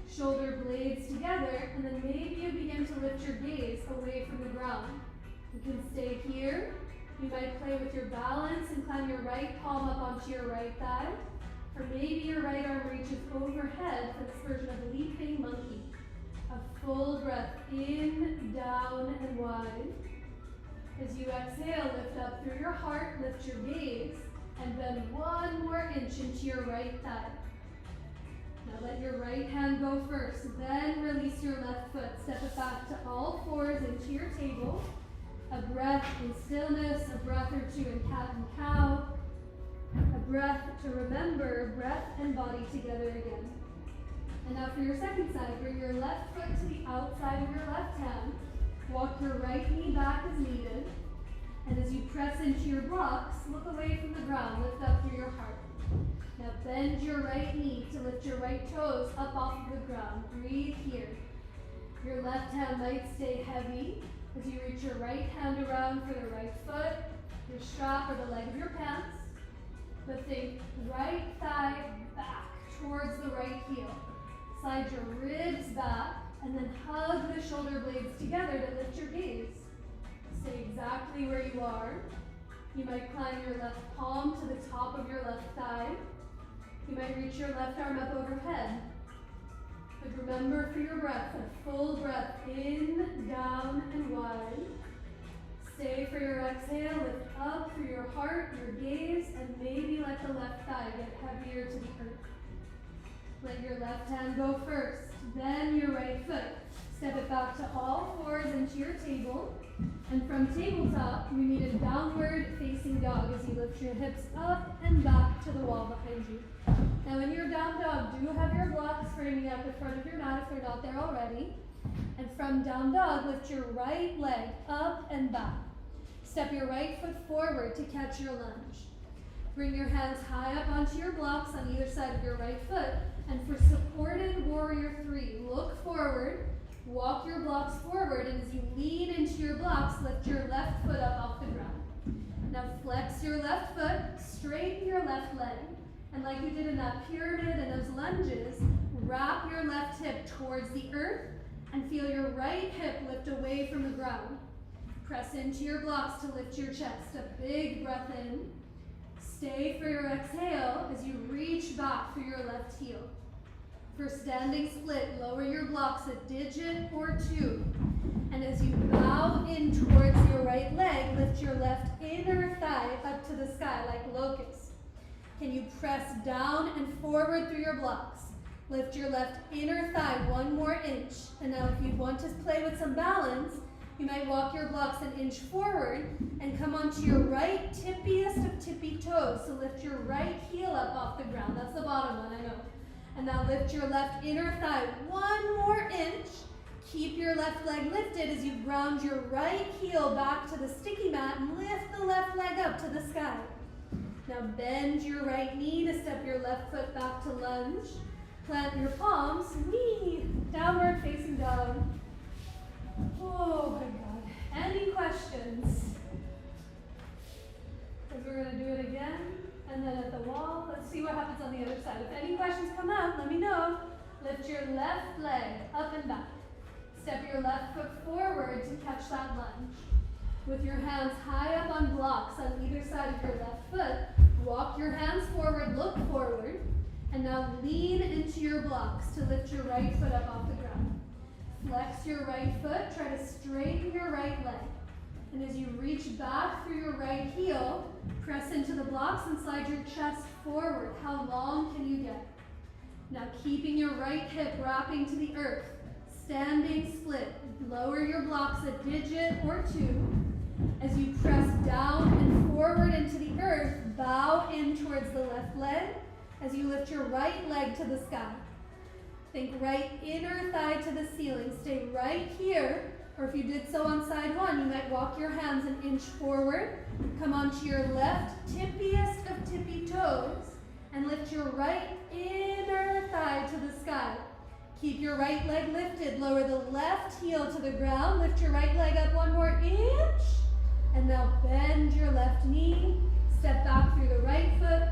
Shoulder blades together, and then maybe you begin to lift your gaze away from the ground. You can stay here. You might play with your balance and climb your right palm up onto your right thigh. Or maybe your right arm reaches overhead for this version of leaping monkey. A full breath in, down, and wide. As you exhale, lift up through your heart, lift your gaze, and bend 1 more inch into your right thigh. Now let your right hand go first, then release your left foot. Step it back to all fours into your table. A breath in stillness, a breath or two in cat and cow. A breath to remember, breath and body together again. And now for your second side, bring your left foot to the outside of your left hand. Walk your right knee back as needed. And as you press into your blocks, look away from the ground, lift up through your heart. Now bend your right knee to lift your right toes up off of the ground. Breathe here. Your left hand might stay heavy as you reach your right hand around for the right foot, your strap, or the leg of your pants. But think right thigh back towards the right heel. Slide your ribs back and then hug the shoulder blades together to lift your gaze. Stay exactly where you are. You might climb your left palm to the top of your left thigh. You might reach your left arm up overhead. But remember for your breath, a full breath in, down, and wide. Stay for your exhale, lift up through your heart, your gaze, and maybe let the left thigh get heavier to the earth. Let your left hand go first, then your right foot. Step it back to all fours into your table. And from tabletop, you need a downward facing dog as you lift your hips up and back to the wall behind you. Now in your down dog, do have your blocks framing at the front of your mat if they're not there already. And from down dog, lift your right leg up and back. Step your right foot forward to catch your lunge. Bring your hands high up onto your blocks on either side of your right foot. And for supported warrior 3, look forward, walk your blocks forward, and as you lean into your blocks, lift your left foot up off the ground. Now flex your left foot, straighten your left leg, and like you did in that pyramid and those lunges, wrap your left hip towards the earth and feel your right hip lift away from the ground. Press into your blocks to lift your chest. A big breath in. Stay for your exhale as you reach back through your left heel. For standing split, lower your blocks a digit or 2. And as you bow in towards your right leg, lift your left inner thigh up to the sky like locust. Can you press down and forward through your blocks? Lift your left inner thigh 1 more inch. And now if you want to play with some balance, you might walk your blocks an inch forward and come onto your right tippiest of tippy toes. So lift your right heel up off the ground. That's the bottom one, I know. And now lift your left inner thigh 1 more inch. Keep your left leg lifted as you ground your right heel back to the sticky mat and lift the left leg up to the sky. Now bend your right knee to step your left foot back to lunge. Plant your palms, knee, downward facing dog. Oh my God. Any questions? Because we're going to do it again. And then at the wall, let's see what happens on the other side. If any questions come up, let me know. Lift your left leg up and back. Step your left foot forward to catch that lunge. With your hands high up on blocks on either side of your left foot, walk your hands forward, look forward, and now lean into your blocks to lift your right foot up off the ground. Flex your right foot, try to straighten your right leg. And as you reach back through your right heel, press into the blocks and slide your chest forward. How long can you get? Now keeping your right hip wrapping to the earth, standing split. Lower your blocks a digit or 2. As you press down and forward into the earth, bow in towards the left leg as you lift your right leg to the sky. Think right inner thigh to the ceiling. Stay right here, or if you did so on side one, you might walk your hands an inch forward. Come onto your left tippiest of tippy toes and lift your right inner thigh to the sky. Keep your right leg lifted. Lower the left heel to the ground. Lift your right leg up one more inch. And now bend your left knee. Step back through the right foot.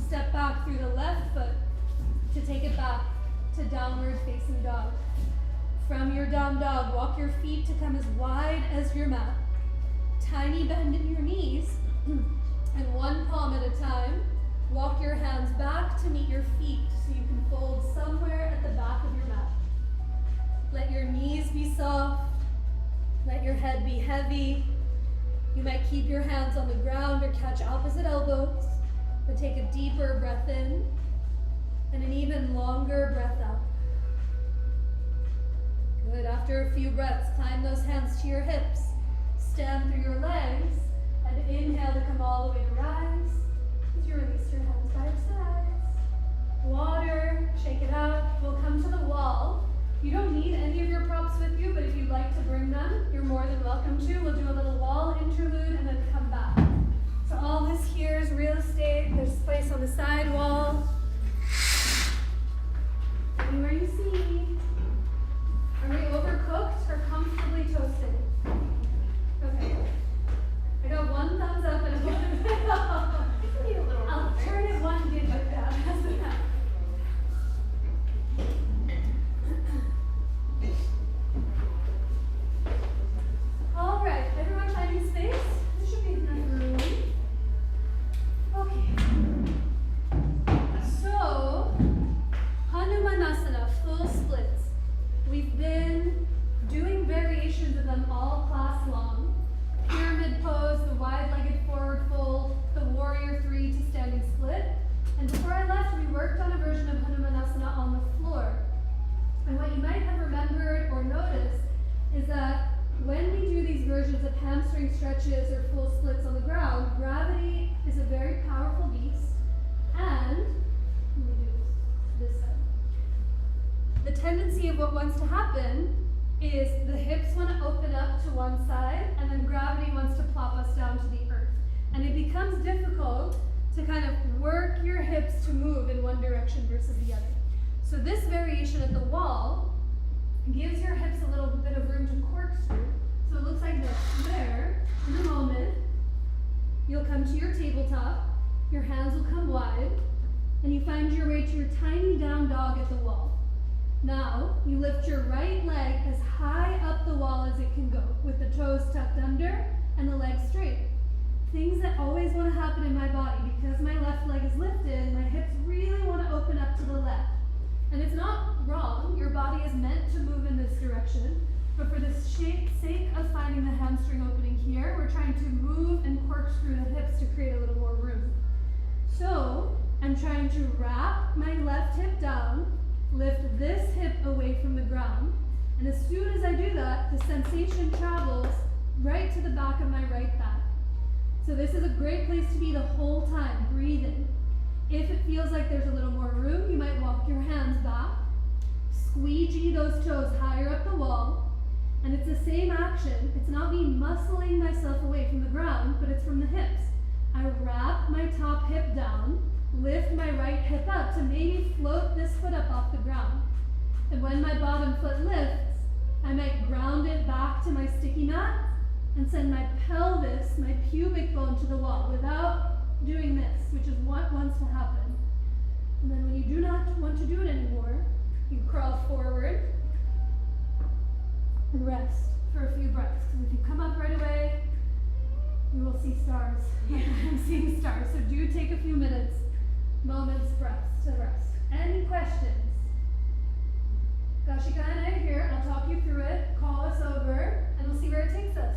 Step back through the left foot to take it back to downward facing dog. From your down dog, walk your feet to come as wide as your mat. Tiny bend in your knees. And one palm at a time, walk your hands back to meet your feet so you can fold somewhere at the back of your mat. Let your knees be soft. Let your head be heavy. You might keep your hands on the ground or catch opposite elbows, but take a deeper breath in and an even longer breath out. Good. After a few breaths, climb those hands to your hips. Stand through your legs and inhale to come all the way to rise. As you release your hands by your sides. Water, shake it out. We'll come to the wall. You don't need any of your props with you, but if you'd like to bring them, you're more than welcome to. We'll do a little wall interlude and then come back. So all this here is real estate. There's space on the side wall. Anywhere you see. Are we overcooked or comfortably toasted? Okay. I got one thumbs up and one down. I'll turn it one digit down. How's that? All right, everyone finding space? There should be enough room. Okay. So, Hanumanasana, full splits. We've been doing variations of them all class long. Pyramid pose, the wide-legged forward fold, the warrior three to standing split. And before I left, we worked on a version of Hanumanasana on the floor. And what you might have remembered or noticed is that when we do these versions of hamstring stretches or full splits on the ground, gravity is a very powerful beast. And, let me do this side. The tendency of what wants to happen is the hips want to open up to one side and then gravity wants to plop us down to the earth. And it becomes difficult to kind of work your hips to move in one direction versus the other. So this variation at the wall gives your hips a little bit of room to corkscrew. So it looks like this. There, in a moment, you'll come to your tabletop, your hands will come wide, and you find your way to your tiny down dog at the wall. Now, you lift your right leg as high up the wall as it can go, with the toes tucked under and the legs straight. Things that always want to happen in my body, because my left leg is lifted, my hips really want to open up to the left. And it's not wrong, your body is meant to move in this direction, but for the sake of finding the hamstring opening here, we're trying to move and corkscrew the hips to create a little more room. So, I'm trying to wrap my left hip down, lift this hip away from the ground, and as soon as I do that, the sensation travels right to the back of my right thigh. So this is a great place to be the whole time, breathing. If it feels like there's a little more room, you might walk your hands back, squeegee those toes higher up the wall, and it's the same action. It's not me muscling myself away from the ground, but it's from the hips. I wrap my top hip down, lift my right hip up to maybe float this foot up off the ground. And when my bottom foot lifts, I might ground it back to my sticky mat and send my pelvis, my pubic bone to the wall without doing this, which is what wants to happen. And then when you do not want to do it anymore, you crawl forward and rest for a few breaths. Because if you come up right away, you will see stars. I'm seeing stars. So do take a few minutes, moments, breaths to rest. Any questions? Gashika and I are here. I'll talk you through it. Call us over, and we'll see where it takes us.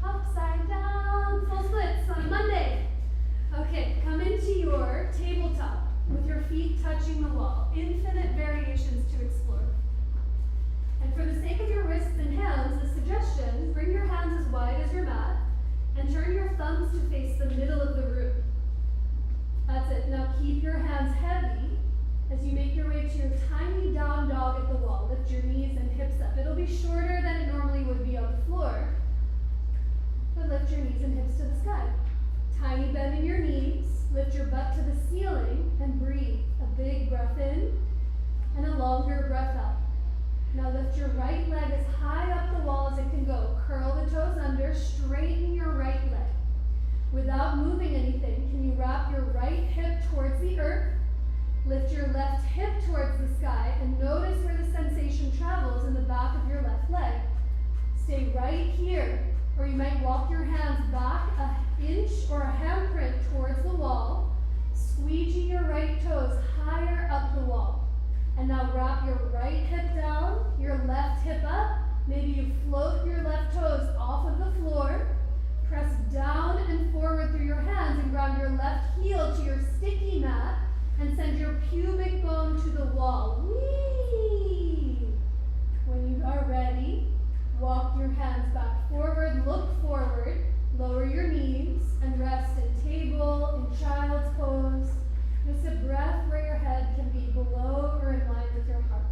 Upside down, full splits on Monday. Okay, come into your tabletop with your feet touching the wall. Infinite variations to explore. And for the sake of your wrists and hands, the suggestion, bring your hands as wide as your mat. to your tiny down dog at the wall. Lift your knees and hips up. It'll be shorter than it normally would be on the floor. But lift your knees and hips to the sky. Tiny bend in your knees. Lift your butt to the ceiling and breathe. A big breath in and a longer breath out. Now lift your right leg as high up the wall as it can go. Curl the toes under, straighten your right leg. Without moving anything, can you wrap your right hip towards the earth? Lift your left hip towards the sky and notice where the sensation travels in the back of your left leg. Stay right here, or you might walk your hands back an inch or a handprint towards the wall, squeegee your right toes higher up the wall. And now wrap your right hip down, your left hip up. Maybe you float your left toes off of the floor. Press down and forward through your hands and ground your left heel to your sticky mat and send your pubic bone to the wall. Whee! When you are ready, walk your hands back forward, look forward, lower your knees, and rest in table, in child's pose. Just a breath where your head can be below or in line with your heart.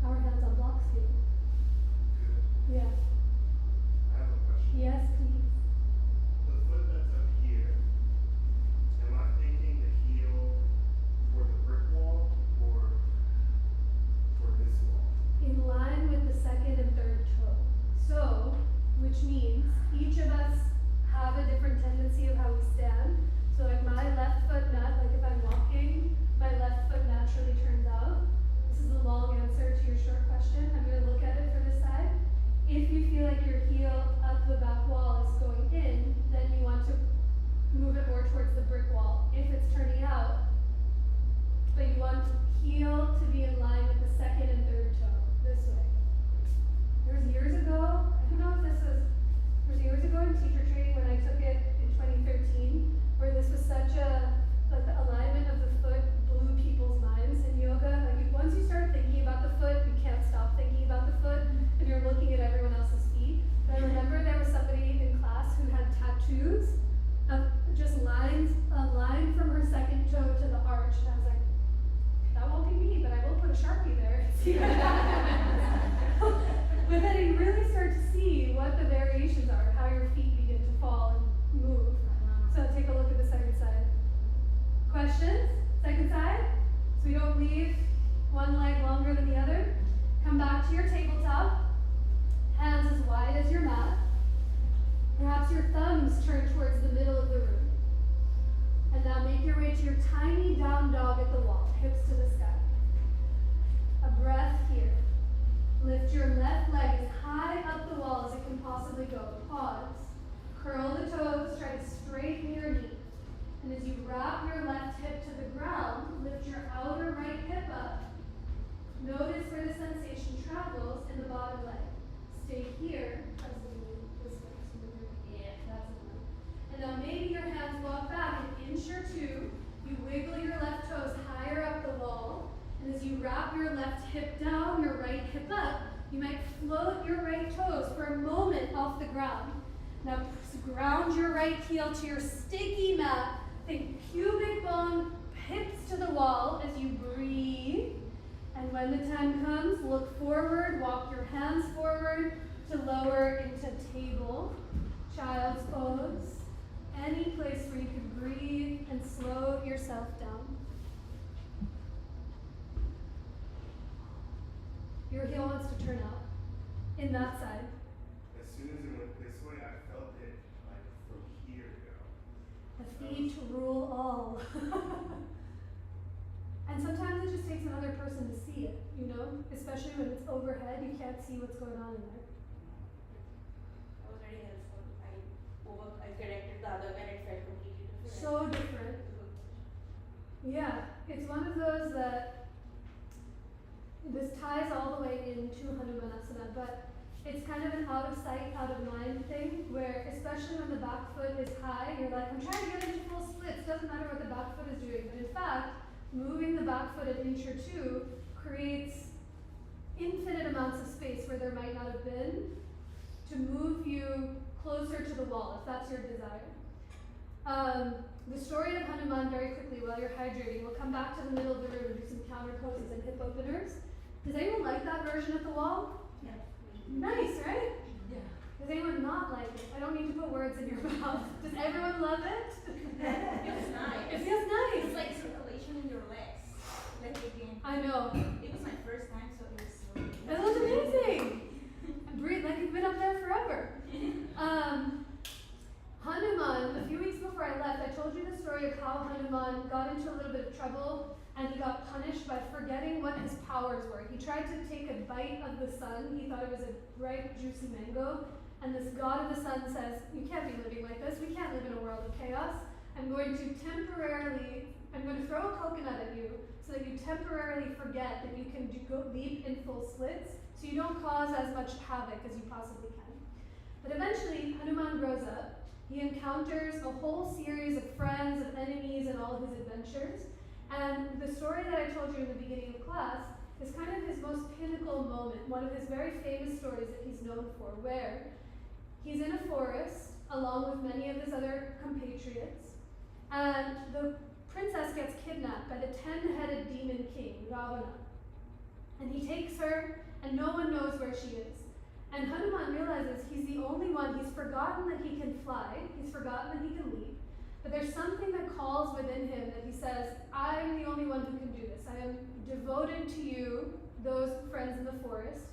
Our hands on blocks, Steve. Good. Yeah. I have a question. Yes, please. The foot that's up here, am I thinking the heel toward the brick wall or toward this wall? In line with the second and third toe. So, which means each of us have a different tendency of how we stand. So like my left foot, like if I'm walking, my left foot naturally turns out. This is a long answer to your short question. I'm going to look at it from this side. If you feel like your heel up the back wall is going in, then you want to move it more towards the brick wall. If it's turning out, but you want heel to be in line with the second and third toe, this way. There was years ago, I don't know if this was years ago in teacher training when I took it in 2013, where this was such a, like the alignment of the foot blew people's minds in yoga. Like once you start thinking about the foot, you can't stop thinking about the foot, and you're looking at everyone else's feet. But I remember there was somebody in class who had tattoos of just lines, a line from her second toe to the arch, and I was like, that won't be me, but I will put a Sharpie there and see what happens. But then you really start to see what the variations are, how your feet begin to fall and move. So take a look at the second side. Questions? Second side? So we don't leave one leg longer than the other. Come back to your tabletop. Hands as wide as your mat. Perhaps your thumbs turn towards the middle of the room. And now make your way to your tiny down dog at the wall, hips to the sky. A breath here. Lift your left leg as high up the wall as it can possibly go. Pause. Curl the toes, try to straighten your knee. And as you wrap your left hip to the ground, lift your outer right hip up. Notice where the sensation travels in the bottom leg. Stay here. This way. Yeah, that's enough. And now maybe your hands walk back an inch or two. You wiggle your left toes higher up the wall. And as you wrap your left hip down, your right hip up, you might float your right toes for a moment off the ground. Now ground your right heel to your sticky mat. Think pubic bone, hips to the wall as you breathe. And when the time comes, look forward, walk your hands forward to lower into table, child's pose. Any place where you can breathe and slow yourself down. Your heel wants to turn out in that side. As soon as it went this way, I felt it like from here to go. The feet rule all. And sometimes it just takes another person to see it, you know? Especially when it's overhead, you can't see what's going on in there. That was very helpful. I connected the other and it felt completely different. So different. Yeah, it's one of those that this ties all the way into Hanumanasana, but it's kind of an out of sight, out of mind thing where, especially when the back foot is high, you're like, I'm trying to get into full splits, doesn't matter what the back foot is doing. But in fact, moving the back foot an inch or two creates infinite amounts of space where there might not have been to move you closer to the wall, if that's your desire. The story of Hanuman, very quickly while you're hydrating, we'll come back to the middle of the room and do some counter poses and hip openers. Does anyone like that version of the wall? Yeah. Nice, right? Yeah. Does anyone not like it? I don't need to put words in your mouth. Does everyone love it? It's nice. It feels nice. It's like circulation in your legs. Like again. I know. It was my first time, so it was so. It looks amazing. And breathe like you've been up there forever. Hanuman, a few weeks before I left, I told you the story of how Hanuman got into a little bit of trouble and he got punished by forgetting what his powers were. He tried to take a bite of the sun. He thought it was a ripe, juicy mango. And this god of the sun says, you can't be living like this. We can't live in a world of chaos. I'm going to throw a coconut at you so that you temporarily forget that you can go leap in full splits so you don't cause as much havoc as you possibly can. But eventually, Hanuman grows up. He encounters a whole series of friends, of enemies, and all of his adventures. And the story that I told you in the beginning of class is kind of his most pinnacle moment, one of his very famous stories that he's known for, where he's in a forest along with many of his other compatriots, and the princess gets kidnapped by the 10-headed demon king, Ravana. And he takes her, and no one knows where she is. And Hanuman realizes he's the only one. He's forgotten that he can fly. He's forgotten that he can leap. But there's something that calls within him that he says, I'm the only one who can do this. I am devoted to you, those friends in the forest.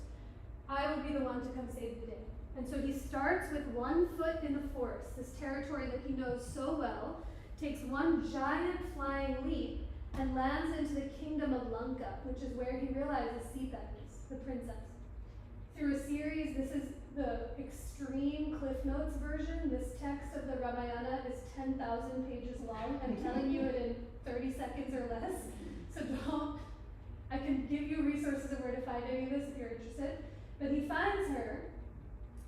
I will be the one to come save the day. And so he starts with 1 foot in the forest, this territory that he knows so well, takes one giant flying leap, and lands into the kingdom of Lanka, which is where he realizes Sita is, the princess. Through a series, this is the extreme Cliff Notes version. This text of the Ramayana is 10,000 pages long. I'm telling you it in 30 seconds or less. So I can give you resources of where to find any of this if you're interested. But he finds her,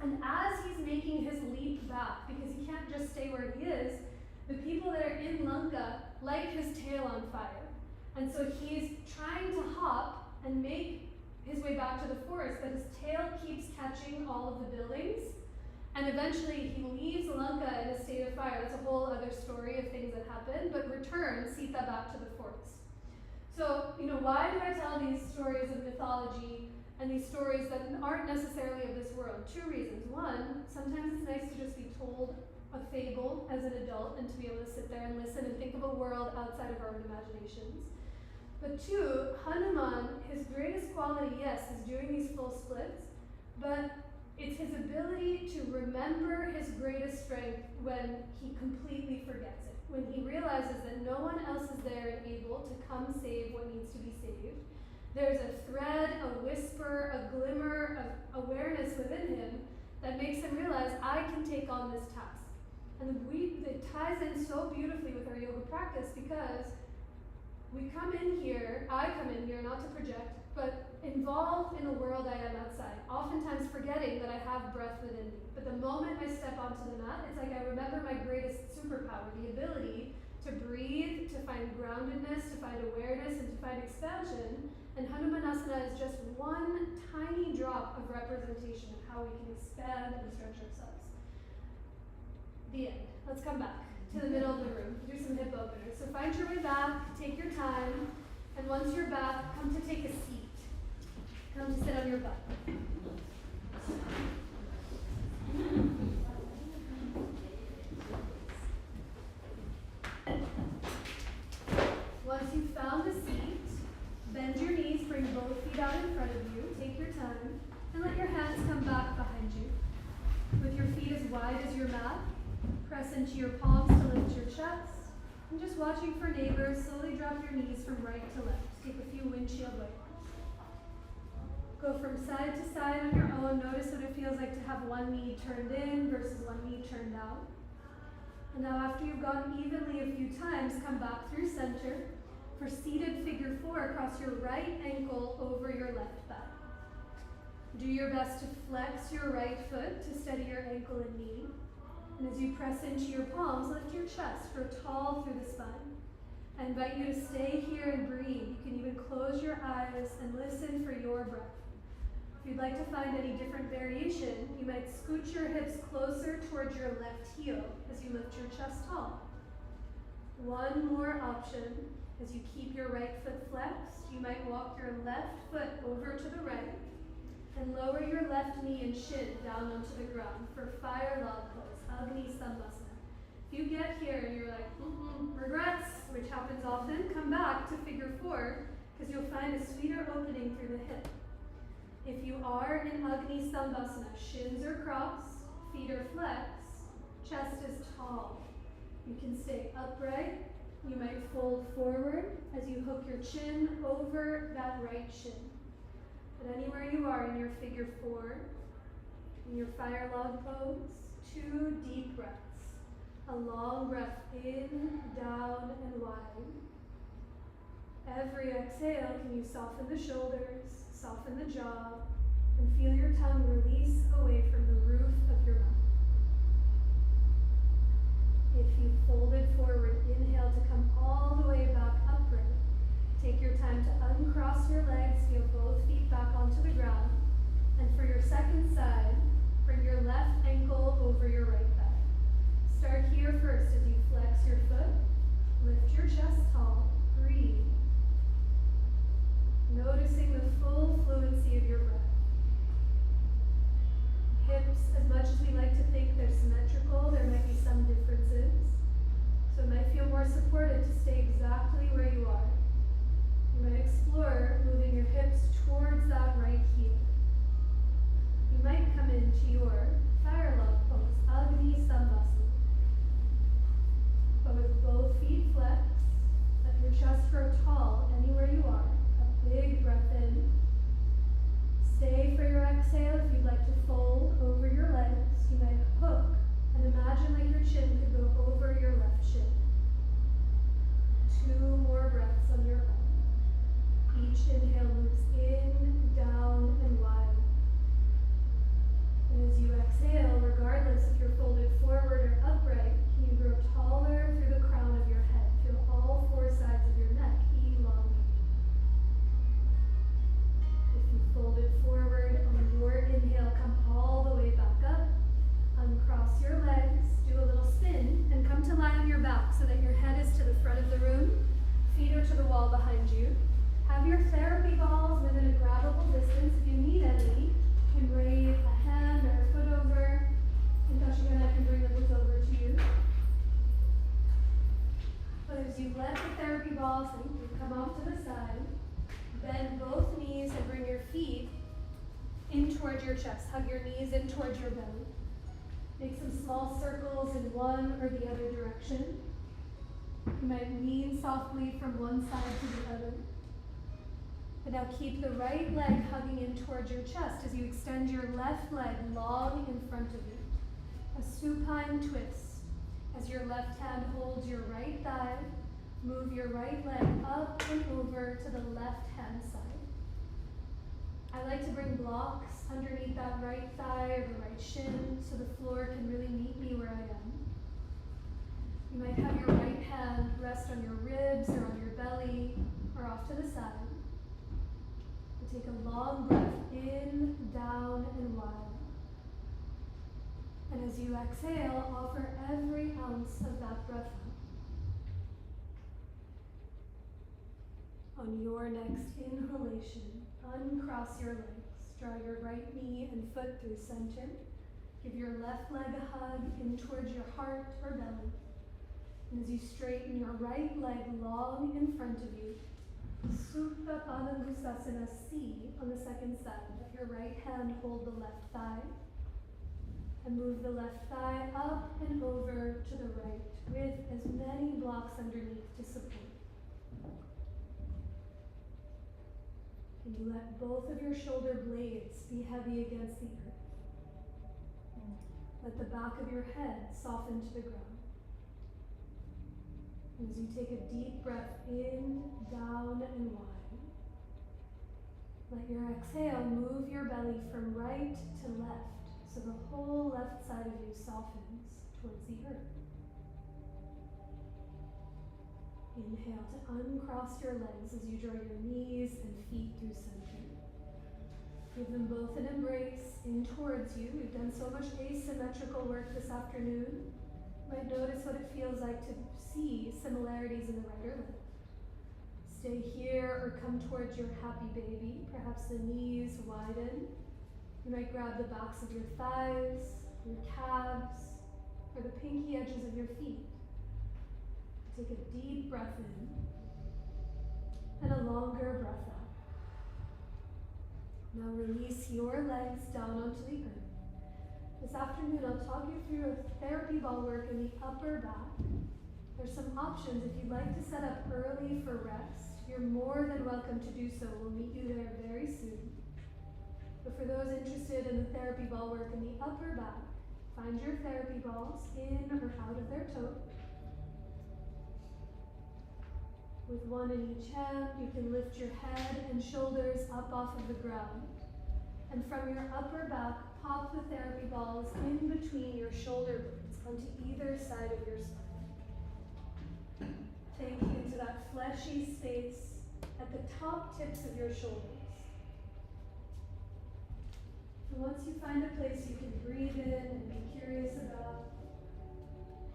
and as he's making his leap back, because he can't just stay where he is, the people that are in Lanka light his tail on fire. And so he's trying to hop and make his way back to the forest, but his tail keeps catching all of the buildings. And eventually he leaves Lanka in a state of fire. That's a whole other story of things that happen, but returns Sita back to the forest. So, why do I tell these stories of mythology and these stories that aren't necessarily of this world? 2 reasons. One, sometimes it's nice to just be told a fable as an adult and to be able to sit there and listen and think of a world outside of our own imaginations. But 2, Hanuman, his greatest quality, yes, is doing these full splits, but it's his ability to remember his greatest strength when he completely forgets it. When he realizes that no one else is there and able to come save what needs to be saved. There's a thread, a whisper, a glimmer of awareness within him that makes him realize, I can take on this task. And it ties in so beautifully with our yoga practice because I come in here, not to project, but involved in the world I am outside, oftentimes forgetting that I have breath within me. But the moment I step onto the mat, it's like I remember my greatest superpower, the ability to breathe, to find groundedness, to find awareness, and to find expansion. And Hanumanasana is just one tiny drop of representation of how we can expand and stretch ourselves. The end. Let's come back to the middle of the room. Do some hip openers. So find your way back, take your time, and once you're back, come to take a seat. Come to sit on your butt. Once you've found a seat, bend your knees, bring both feet out in front of you, take your time, and let your hands come back behind you. With your feet as wide as your mat, press into your palms to lift your chest, and just watching for neighbors, slowly drop your knees from right to left. Take a few windshield wipers. Go from side to side on your own. Notice what it feels like to have one knee turned in versus one knee turned out. And now after you've gone evenly a few times, come back through center for seated figure 4 across your right ankle over your left thigh. Do your best to flex your right foot to steady your ankle and knee. And as you press into your palms, lift your chest, grow tall through the spine. I invite you to stay here and breathe. You can even close your eyes and listen for your breath. If you'd like to find any different variation, you might scoot your hips closer towards your left heel as you lift your chest tall. One more option. As you keep your right foot flexed, you might walk your left foot over to the right and lower your left knee and shin down onto the ground for fire log pose, Agni Stambhasana. If you get here and you're like, regrets, which happens often, come back to figure four because you'll find a sweeter opening through the hip. If you are in Agni Stambhasana, shins are crossed, feet are flexed, chest is tall. You can stay upright. You might fold forward as you hook your chin over that right shin. But anywhere you are in your figure four, in your fire log pose, 2 deep breaths. A long breath in, down, and wide. Every exhale, can you soften the shoulders, soften the jaw, and feel your tongue release away from the roof of your mouth. If you folded forward, inhale to come all the way back upright. Take your time to uncross your legs, feel both feet back onto the ground. And for your second side, bring your left ankle over your right thigh. Start here first as you flex your foot, lift your chest tall, breathe. Noticing the full fluency of your breath. Hips, as much as we like to think they're symmetrical, there might be some differences. So it might feel more supported to stay exactly where you are. You might explore moving your hips towards that right heel. You might come into your fire log pose, Agni Stambhasana. But with both feet flexed, let your chest grow tall anywhere you are. A big breath in. Stay for your exhale. If you'd like to fold over your legs, you might hook and imagine like your chin could go over your left shin. 2 more breaths on your own. Each inhale moves in, down, and wide. And as you exhale, regardless if you're folded forward or upright, can you grow taller through the crown of your head? Feel all 4 sides of your neck elongate. If you folded forward on your inhale, come all the way back up. Uncross your legs, do a little spin, and come to lie on your back so that your head is to the front of the room, feet are to the wall behind you. Have your therapy balls within a grabbable distance. If you need any, you can raise a hand or a foot over. And Dashika and I can bring the books over to you. But as you let the therapy balls come off to the side, bend both knees and bring your feet in towards your chest. Hug your knees in towards your belly. Make some small circles in one or the other direction. You might lean softly from one side to the other. And now keep the right leg hugging in towards your chest as you extend your left leg long in front of you. A supine twist. As your left hand holds your right thigh, move your right leg up and over to the left hand side. I like to bring blocks underneath that right thigh or the right shin so the floor can really meet me where I am. You might have your right hand rest on your ribs or on your belly or off to the side. And take a long breath in, down, and wide. And as you exhale, offer every ounce of that breath out. On your next inhalation, uncross your legs. Draw your right knee and foot through center. Give your left leg a hug in towards your heart or belly. And as you straighten your right leg long in front of you, Supta Padangustasana C on the second side. Let your right hand hold the left thigh. And move the left thigh up and over to the right with as many blocks underneath to support. And you let both of your shoulder blades be heavy against the earth. Let the back of your head soften to the ground. And as you take a deep breath in, down, and wide, let your exhale move your belly from right to left so the whole left side of you softens towards the earth. Inhale to uncross your legs as you draw your knees and feet through center. Give them both an embrace in towards you. We've done so much asymmetrical work this afternoon. You might notice what it feels like to see similarities in the right or left. Stay here or come towards your happy baby. Perhaps the knees widen. You might grab the backs of your thighs, your calves, or the pinky edges of your feet. Take a deep breath in and a longer breath out. Now release your legs down onto the earth. This afternoon I'll talk you through a therapy ball work in the upper back. There's some options. If you'd like to set up early for rest, you're more than welcome to do so. We'll meet you there very soon. But for those interested in the therapy ball work in the upper back, find your therapy balls in or out of their tote. With one in each hand, you can lift your head and shoulders up off of the ground. And from your upper back, pop the therapy balls in between your shoulder blades onto either side of your spine. Take you into that fleshy space at the top tips of your shoulders. And once you find a place you can breathe in and be curious about,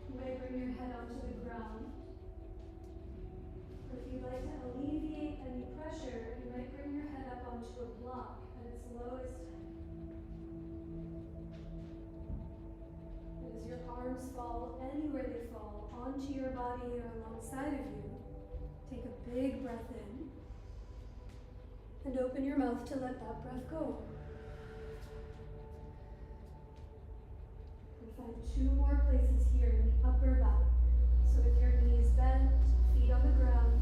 you may bring your head onto the ground. Or if you'd like to alleviate any pressure, you might bring your head up onto a block at its lowest height. And as your arms fall anywhere they fall, onto your body or alongside of you, take a big breath in and open your mouth to let that breath go. And find 2 more places here in the upper back. So with your knees bent, feet on the ground,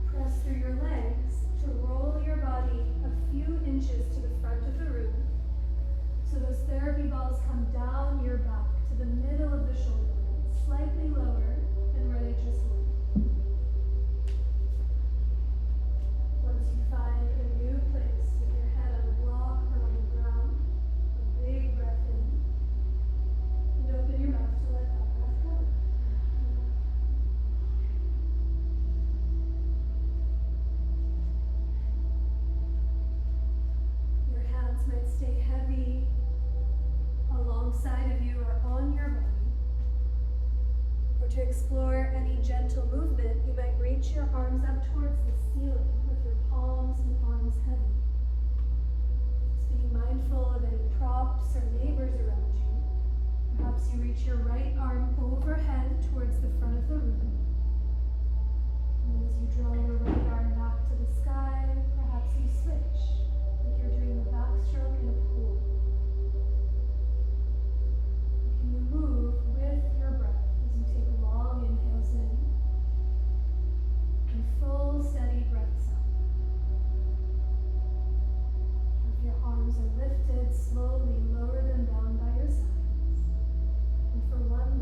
press through your legs to roll your body a few inches to the front of the room. So those therapy balls come down your back to the middle of the shoulder blades, slightly lower than where they just were. Once you find a new place with your head on a block or on the ground, a big breath in, and open your mouth to let that breath go. Your hands might stay heavy alongside of you or on your body. Or to explore any gentle movement, you might reach your arms up towards the ceiling with your palms and arms heavy. Just being mindful of any props or neighbors around you. Perhaps you reach your right arm overhead towards the front of the room. And then as you draw your right arm back to the sky, perhaps you switch, like you're doing the backstroke in a pool. Can you move with your breath as you take long inhales in and full steady breaths out? If your arms are lifted, slowly lower them down by your sides. And for one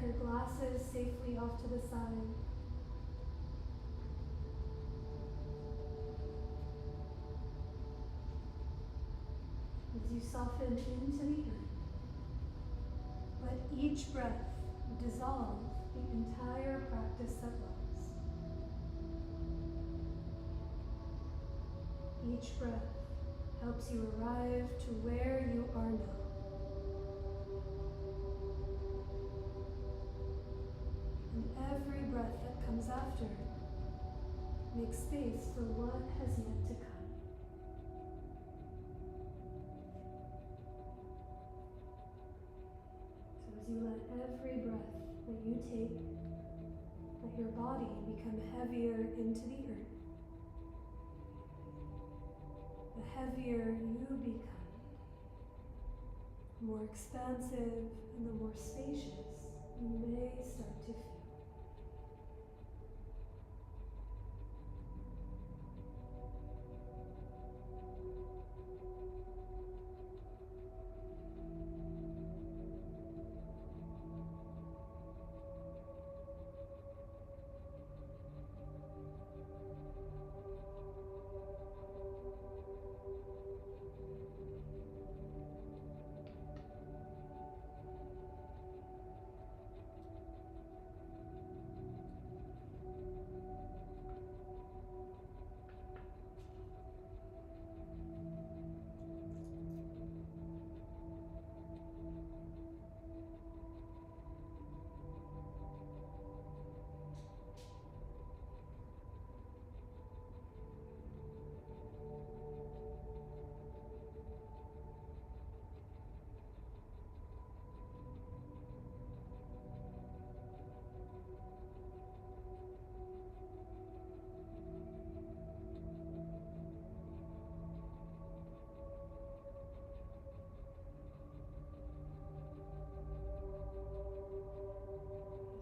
your glasses safely off to the side. As you soften into the earth, let each breath dissolve the entire practice that was. Each breath helps you arrive to where you are now. And every breath that comes after makes space for what has yet to come. So as you let every breath that you take, let your body become heavier into the earth, the heavier you become, the more expansive and the more spacious you may start to feel.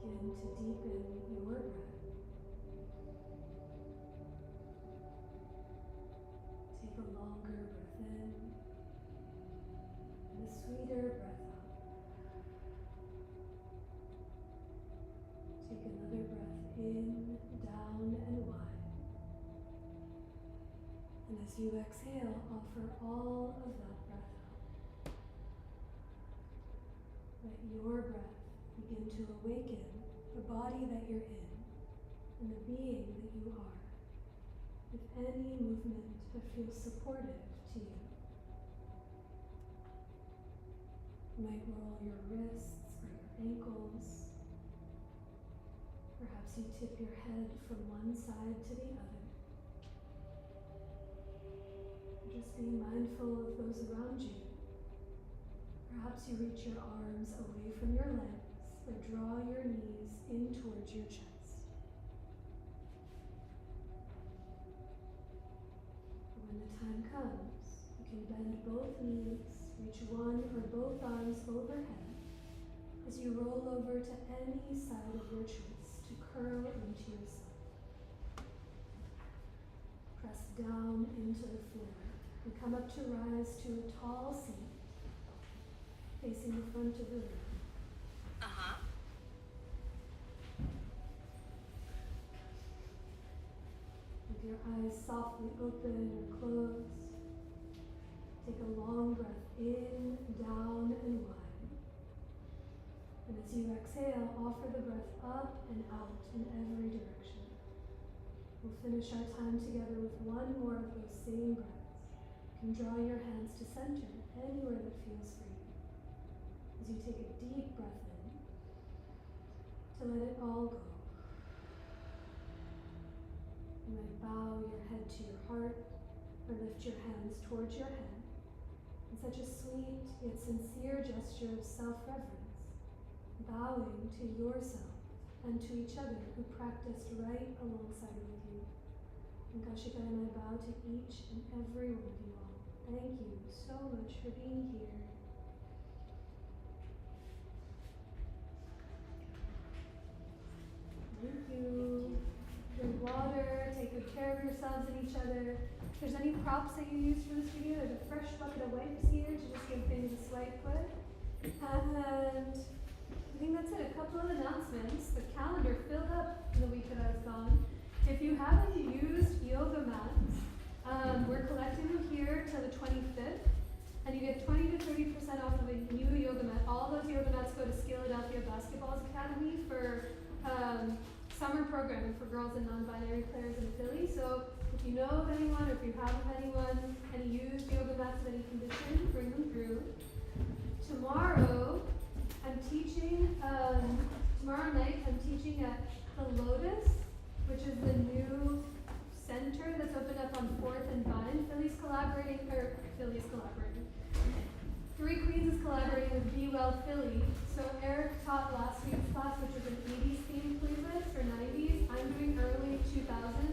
Begin to deepen your breath. Take a longer breath in and a sweeter breath out. Take another breath in, down, and wide. And as you exhale, offer all of that breath out. Let your breath begin to awaken the body that you're in and the being that you are, with any movement that feels supportive to you. You might roll your wrists or your ankles. Perhaps you tip your head from one side to the other. Just being mindful of those around you. Perhaps you reach your arms away from your legs or draw your knees in towards your chest. When the time comes, you can bend both knees, reach one or both arms overhead as you roll over to any side of your choice to curl into yourself. Press down into the floor and come up to rise to a tall seat facing the front of the room. With your eyes softly open or closed, take a long breath in, down, and wide. And as you exhale, offer the breath up and out in every direction. We'll finish our time together with one more of those same breaths. You can draw your hands to center anywhere that feels for you. As you take a deep breath in, to let it all go. You might bow your head to your heart or lift your hands towards your head in such a sweet yet sincere gesture of self-reverence, bowing to yourself and to each other who practiced right alongside with you. And Kashika and I bow to each and every one of you all. Thank you so much for being here. Thank you. Drink water, take good care of yourselves and each other. If there's any props that you use for this video, there's a fresh bucket of wipes here to just give things a swipe with. And I think that's it. A couple of announcements. The calendar filled up in the week that I was gone. If you haven't used yoga mats, we're collecting them here till the 25th, and you get 20 to 30% off of a new yoga mat. All those yoga mats go to Philadelphia Basketball Academy for summer programming for girls and non-binary players in Philly. So if you know of anyone, or if you have of anyone, any used yoga mats of any condition, bring them through. Tomorrow, I'm teaching, tomorrow night I'm teaching at the Lotus, which is the new center that's opened up on 4th and Vine. Philly's collaborating. Three Queens is collaborating with Be Well Philly. So Eric taught last week's class, which was an 80s themed playlist or 90s. I'm doing early 2000s.